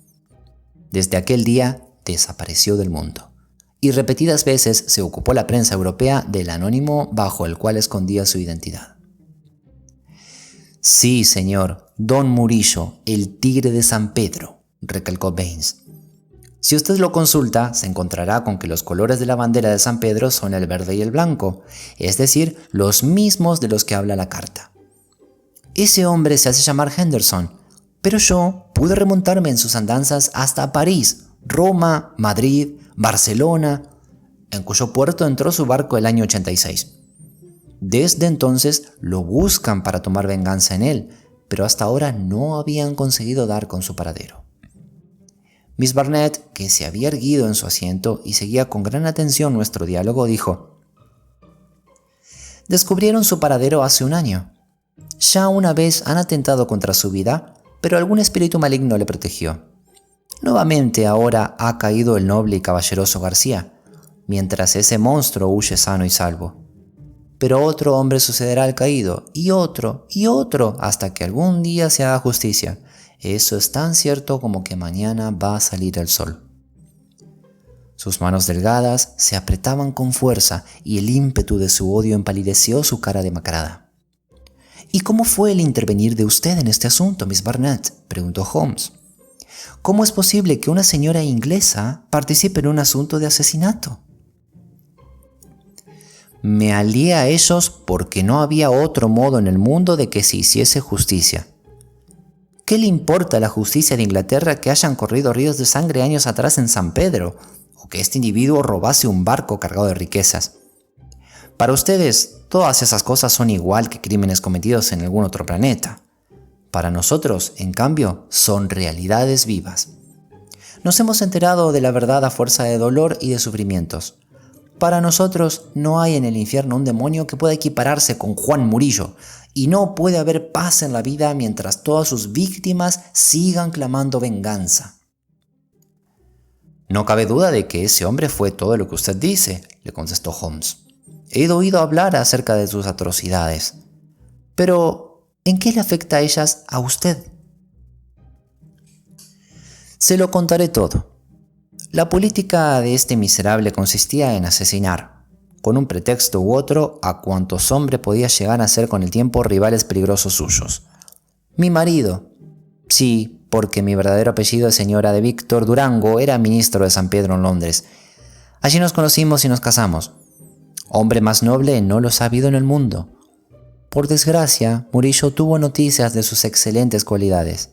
Desde aquel día desapareció del mundo, y repetidas veces se ocupó la prensa europea del anónimo bajo el cual escondía su identidad. Sí, señor, don Murillo, el Tigre de San Pedro, recalcó Baines. Si usted lo consulta, se encontrará con que los colores de la bandera de San Pedro son el verde y el blanco, es decir, los mismos de los que habla la carta. Ese hombre se hace llamar Henderson, pero yo pude remontarme en sus andanzas hasta París, Roma, Madrid, Barcelona, en cuyo puerto entró su barco el año 86. Desde entonces lo buscan para tomar venganza en él, pero hasta ahora no habían conseguido dar con su paradero. Miss Barnett, que se había erguido en su asiento y seguía con gran atención nuestro diálogo, dijo: «Descubrieron su paradero hace un año. Ya una vez han atentado contra su vida, pero algún espíritu maligno le protegió. Nuevamente ahora ha caído el noble y caballeroso García, mientras ese monstruo huye sano y salvo. Pero otro hombre sucederá al caído, y otro, hasta que algún día se haga justicia. Eso es tan cierto como que mañana va a salir el sol». Sus manos delgadas se apretaban con fuerza y el ímpetu de su odio empalideció su cara demacrada. «¿Y cómo fue el intervenir de usted en este asunto, Miss Barnett?», preguntó Holmes. «¿Cómo es posible que una señora inglesa participe en un asunto de asesinato?». «Me alié a ellos porque no había otro modo en el mundo de que se hiciese justicia». «¿Qué le importa a la justicia de Inglaterra que hayan corrido ríos de sangre años atrás en San Pedro, o que este individuo robase un barco cargado de riquezas? Para ustedes, todas esas cosas son igual que crímenes cometidos en algún otro planeta. Para nosotros, en cambio, son realidades vivas. Nos hemos enterado de la verdad a fuerza de dolor y de sufrimientos. Para nosotros no hay en el infierno un demonio que pueda equipararse con Juan Murillo, y no puede haber paz en la vida mientras todas sus víctimas sigan clamando venganza». «No cabe duda de que ese hombre fue todo lo que usted dice», le contestó Holmes. «He oído hablar acerca de sus atrocidades. Pero, ¿en qué le afecta a ellas a usted?». «Se lo contaré todo. La política de este miserable consistía en asesinar, con un pretexto u otro, a cuantos hombres podía llegar a ser con el tiempo rivales peligrosos suyos. Mi marido, sí, porque mi verdadero apellido es señora de Víctor Durango, era ministro de San Pedro en Londres. Allí nos conocimos y nos casamos. Hombre más noble no los ha habido en el mundo. Por desgracia, Murillo tuvo noticias de sus excelentes cualidades.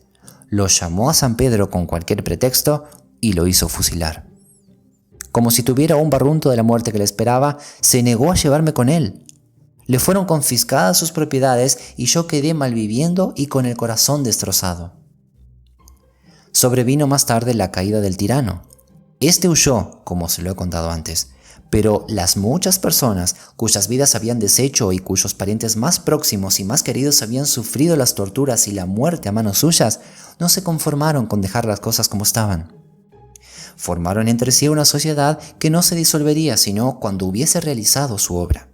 Lo llamó a San Pedro con cualquier pretexto y lo hizo fusilar. Como si tuviera un barrunto de la muerte que le esperaba, se negó a llevarme con él. Le fueron confiscadas sus propiedades y yo quedé malviviendo y con el corazón destrozado. Sobrevino más tarde la caída del tirano. Este huyó, como se lo he contado antes, Pero las muchas personas cuyas vidas habían deshecho y cuyos parientes más próximos y más queridos habían sufrido las torturas y la muerte a manos suyas, no se conformaron con dejar las cosas como estaban. Formaron entre sí una sociedad que no se disolvería sino cuando hubiese realizado su obra.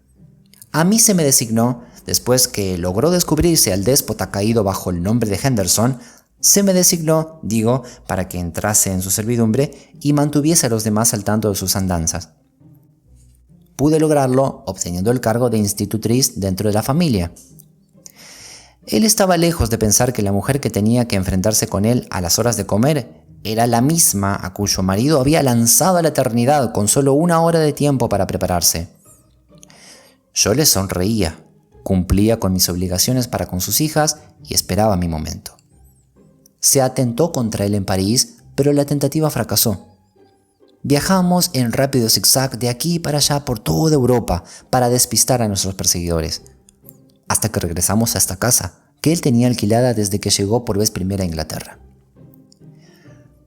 A mí se me designó, después que logró descubrirse al déspota caído bajo el nombre de Henderson, se me designó, para que entrase en su servidumbre y mantuviese a los demás al tanto de sus andanzas. Pude lograrlo obteniendo el cargo de institutriz dentro de la familia. Él estaba lejos de pensar que la mujer que tenía que enfrentarse con él a las horas de comer era la misma a cuyo marido había lanzado a la eternidad con solo 1 hora de tiempo para prepararse. Yo le sonreía, cumplía con mis obligaciones para con sus hijas y esperaba mi momento. Se atentó contra él en París, pero la tentativa fracasó. Viajamos en rápido zigzag de aquí para allá por toda Europa para despistar a nuestros perseguidores, hasta que regresamos a esta casa que él tenía alquilada desde que llegó por vez primera a Inglaterra.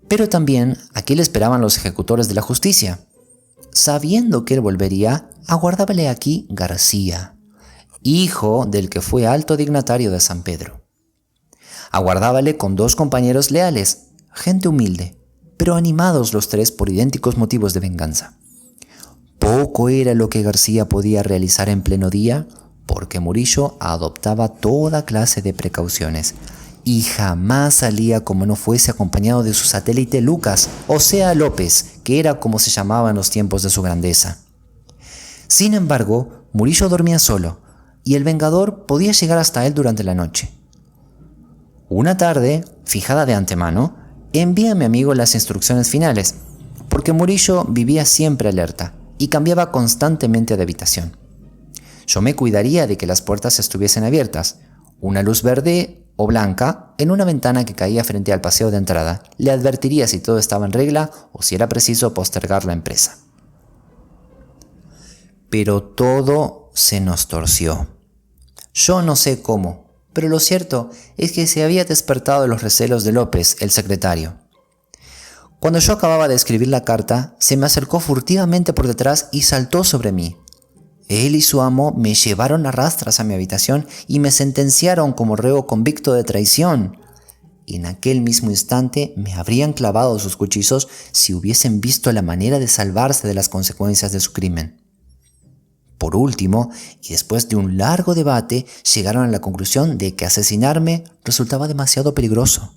Pero también aquí le esperaban los ejecutores de la justicia. Sabiendo que él volvería, aguardábale aquí García, hijo del que fue alto dignatario de San Pedro. Aguardábale con 2 compañeros leales, gente humilde, pero animados los 3 por idénticos motivos de venganza. Poco era lo que García podía realizar en pleno día, porque Murillo adoptaba toda clase de precauciones y jamás salía como no fuese acompañado de su satélite Lucas, o sea López, que era como se llamaba en los tiempos de su grandeza. Sin embargo, Murillo dormía solo, y el vengador podía llegar hasta él durante la noche. Una tarde, fijada de antemano, envié a mi amigo las instrucciones finales, porque Murillo vivía siempre alerta y cambiaba constantemente de habitación. Yo me cuidaría de que las puertas estuviesen abiertas, una luz verde o blanca en una ventana que caía frente al paseo de entrada le advertiría si todo estaba en regla o si era preciso postergar la empresa. Pero todo se nos torció. Yo no sé cómo, pero lo cierto es que se había despertado de los recelos de López, el secretario. Cuando yo acababa de escribir la carta, se me acercó furtivamente por detrás y saltó sobre mí. Él y su amo me llevaron a rastras a mi habitación y me sentenciaron como reo convicto de traición. Y en aquel mismo instante me habrían clavado sus cuchillos si hubiesen visto la manera de salvarse de las consecuencias de su crimen. Por último, y después de un largo debate, llegaron a la conclusión de que asesinarme resultaba demasiado peligroso.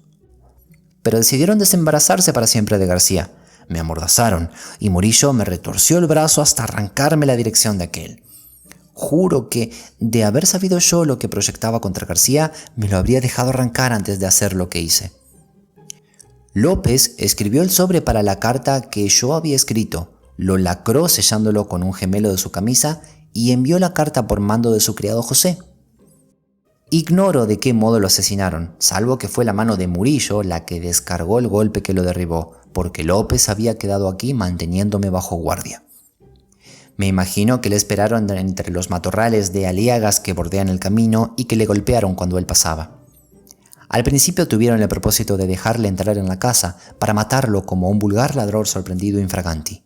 Pero decidieron desembarazarse para siempre de García. Me amordazaron y Murillo me retorció el brazo hasta arrancarme la dirección de aquel. Juro que, de haber sabido yo lo que proyectaba contra García, me lo habría dejado arrancar antes de hacer lo que hice. López escribió el sobre para la carta que yo había escrito, lo lacró sellándolo con un gemelo de su camisa y envió la carta por mando de su criado José. Ignoro de qué modo lo asesinaron, salvo que fue la mano de Murillo la que descargó el golpe que lo derribó, porque López había quedado aquí manteniéndome bajo guardia. Me imagino que le esperaron entre los matorrales de aliagas que bordean el camino y que le golpearon cuando él pasaba. Al principio tuvieron el propósito de dejarle entrar en la casa para matarlo como un vulgar ladrón sorprendido infraganti.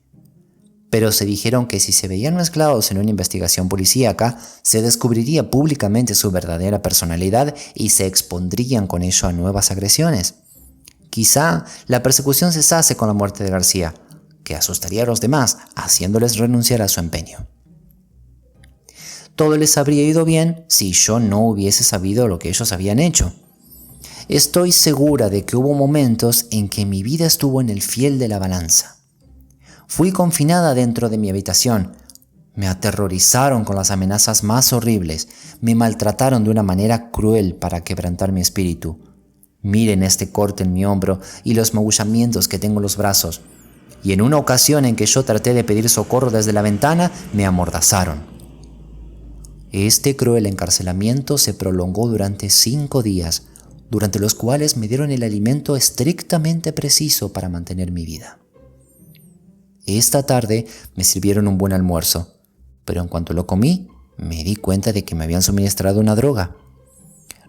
Pero se dijeron que si se veían mezclados en una investigación policíaca, se descubriría públicamente su verdadera personalidad y se expondrían con ello a nuevas agresiones. Quizá la persecución cesase con la muerte de García, que asustaría a los demás, haciéndoles renunciar a su empeño. Todo les habría ido bien si yo no hubiese sabido lo que ellos habían hecho. Estoy segura de que hubo momentos en que mi vida estuvo en el fiel de la balanza. Fui confinada dentro de mi habitación. Me aterrorizaron con las amenazas más horribles. Me maltrataron de una manera cruel para quebrantar mi espíritu. Miren este corte en mi hombro y los magullamientos que tengo en los brazos. Y en una ocasión en que yo traté de pedir socorro desde la ventana, me amordazaron. Este cruel encarcelamiento se prolongó durante 5 días, durante los cuales me dieron el alimento estrictamente preciso para mantener mi vida. Esta tarde me sirvieron un buen almuerzo, pero en cuanto lo comí, me di cuenta de que me habían suministrado una droga.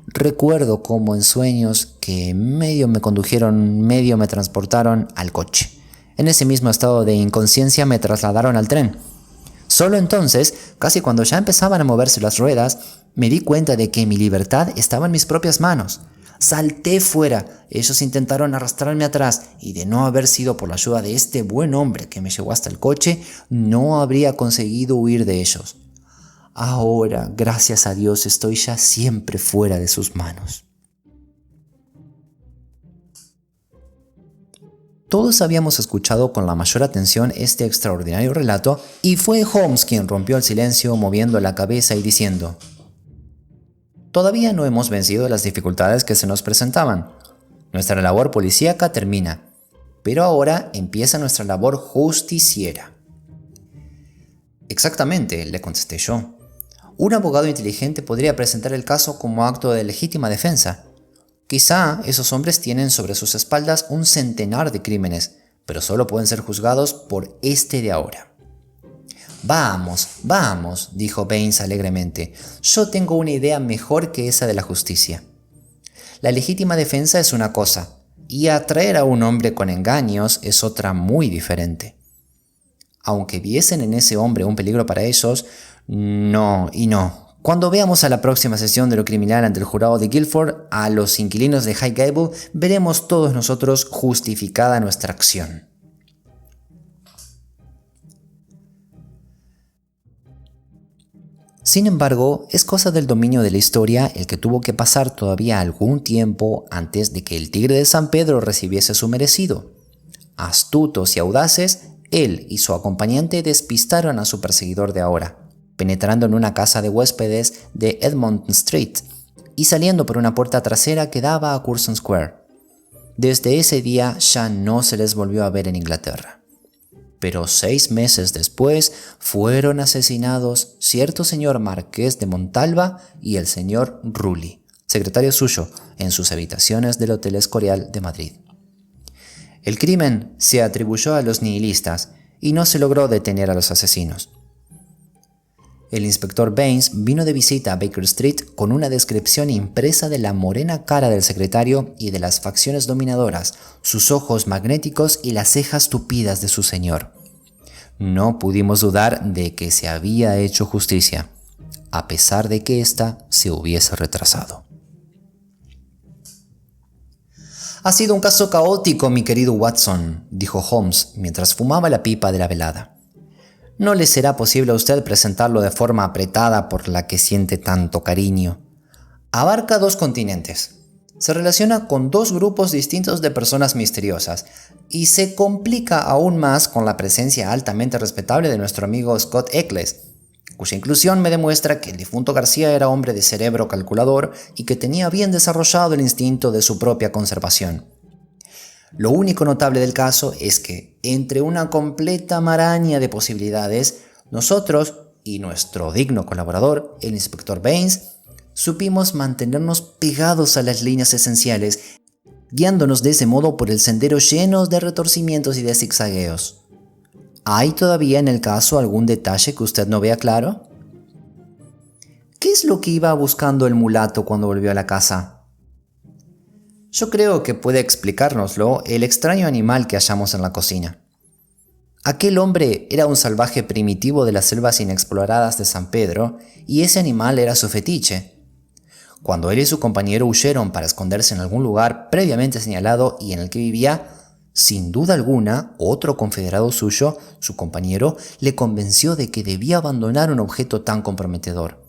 Recuerdo como en sueños que medio me condujeron, medio me transportaron al coche. En ese mismo estado de inconsciencia me trasladaron al tren. Solo entonces, casi cuando ya empezaban a moverse las ruedas, me di cuenta de que mi libertad estaba en mis propias manos. Salté fuera, ellos intentaron arrastrarme atrás y de no haber sido por la ayuda de este buen hombre que me llevó hasta el coche, no habría conseguido huir de ellos. Ahora, gracias a Dios, estoy ya siempre fuera de sus manos. Todos habíamos escuchado con la mayor atención este extraordinario relato y fue Holmes quien rompió el silencio moviendo la cabeza y diciendo: «Todavía no hemos vencido las dificultades que se nos presentaban. Nuestra labor policíaca termina, pero ahora empieza nuestra labor justiciera». «Exactamente», le contesté yo. «Un abogado inteligente podría presentar el caso como acto de legítima defensa. Quizá esos hombres tienen sobre sus espaldas un centenar de crímenes, pero solo pueden ser juzgados por este de ahora». «Vamos, vamos», dijo Baines alegremente. «Yo tengo una idea mejor que esa de la justicia. La legítima defensa es una cosa, y atraer a un hombre con engaños es otra muy diferente. Aunque viesen en ese hombre un peligro para ellos, no y no. Cuando veamos a la próxima sesión de lo criminal ante el jurado de Guilford, a los inquilinos de Highgable, veremos todos nosotros justificada nuestra acción». Sin embargo, es cosa del dominio de la historia el que tuvo que pasar todavía algún tiempo antes de que el Tigre de San Pedro recibiese su merecido. Astutos y audaces, él y su acompañante despistaron a su perseguidor de ahora, penetrando en una casa de huéspedes de Edmonton Street y saliendo por una puerta trasera que daba a Curzon Square. Desde ese día ya no se les volvió a ver en Inglaterra. Pero 6 meses después fueron asesinados cierto señor Marqués de Montalva y el señor Rulli, secretario suyo, en sus habitaciones del Hotel Escorial de Madrid. El crimen se atribuyó a los nihilistas y no se logró detener a los asesinos. El inspector Baines vino de visita a Baker Street con una descripción impresa de la morena cara del secretario y de las facciones dominadoras, sus ojos magnéticos y las cejas tupidas de su señor. No pudimos dudar de que se había hecho justicia, a pesar de que ésta se hubiese retrasado. «Ha sido un caso caótico, mi querido Watson», dijo Holmes mientras fumaba la pipa de la velada. «No le será posible a usted presentarlo de forma apretada por la que siente tanto cariño. Abarca 2 continentes, se relaciona con 2 grupos distintos de personas misteriosas y se complica aún más con la presencia altamente respetable de nuestro amigo Scott Eccles, cuya inclusión me demuestra que el difunto García era hombre de cerebro calculador y que tenía bien desarrollado el instinto de su propia conservación. Lo único notable del caso es que, entre una completa maraña de posibilidades, nosotros y nuestro digno colaborador, el inspector Baines, supimos mantenernos pegados a las líneas esenciales, guiándonos de ese modo por el sendero lleno de retorcimientos y de zigzagueos. ¿Hay todavía en el caso algún detalle que usted no vea claro? ¿Qué es lo que iba buscando el mulato cuando volvió a la casa? Yo creo que puede explicárnoslo el extraño animal que hallamos en la cocina. Aquel hombre era un salvaje primitivo de las selvas inexploradas de San Pedro y ese animal era su fetiche. Cuando él y su compañero huyeron para esconderse en algún lugar previamente señalado y en el que vivía, sin duda alguna, otro confederado suyo, su compañero, le convenció de que debía abandonar un objeto tan comprometedor.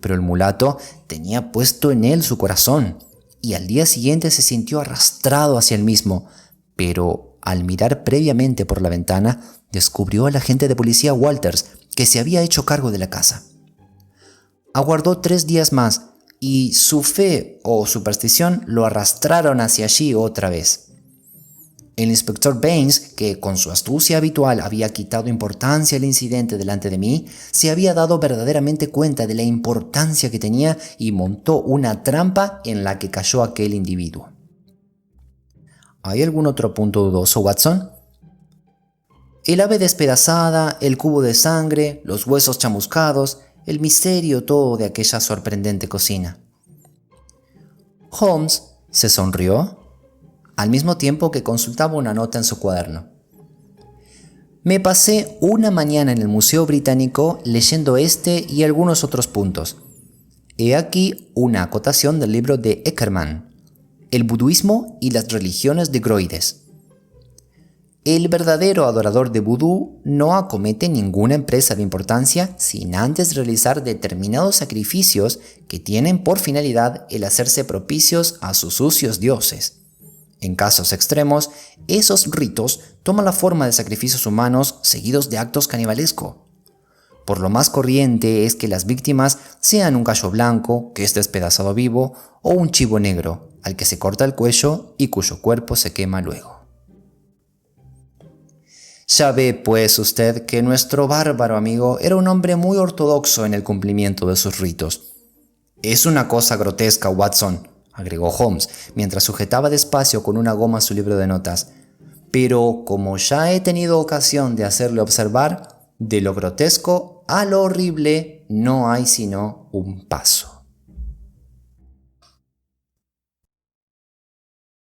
Pero el mulato tenía puesto en él su corazón y al día siguiente se sintió arrastrado hacia el mismo, pero al mirar previamente por la ventana, descubrió al agente de policía Walters, que se había hecho cargo de la casa. Aguardó 3 días más, y su fe o superstición lo arrastraron hacia allí otra vez. El inspector Baines, que con su astucia habitual había quitado importancia al incidente delante de mí, se había dado verdaderamente cuenta de la importancia que tenía y montó una trampa en la que cayó aquel individuo. ¿Hay algún otro punto dudoso, Watson? El ave despedazada, el cubo de sangre, los huesos chamuscados, el misterio todo de aquella sorprendente cocina. Holmes se sonrió, al mismo tiempo que consultaba una nota en su cuaderno. Me pasé una mañana en el Museo Británico leyendo este y algunos otros puntos. He aquí una acotación del libro de Eckermann, El budismo y las religiones de Groides. El verdadero adorador de vudú no acomete ninguna empresa de importancia sin antes realizar determinados sacrificios que tienen por finalidad el hacerse propicios a sus sucios dioses. En casos extremos, esos ritos toman la forma de sacrificios humanos seguidos de actos canibalescos. Por lo más corriente es que las víctimas sean un gallo blanco, que es despedazado vivo, o un chivo negro, al que se corta el cuello y cuyo cuerpo se quema luego. Ya ve pues usted que nuestro bárbaro amigo era un hombre muy ortodoxo en el cumplimiento de sus ritos. «Es una cosa grotesca, Watson», agregó Holmes, mientras sujetaba despacio con una goma su libro de notas. «Pero como ya he tenido ocasión de hacerle observar, de lo grotesco a lo horrible no hay sino un paso».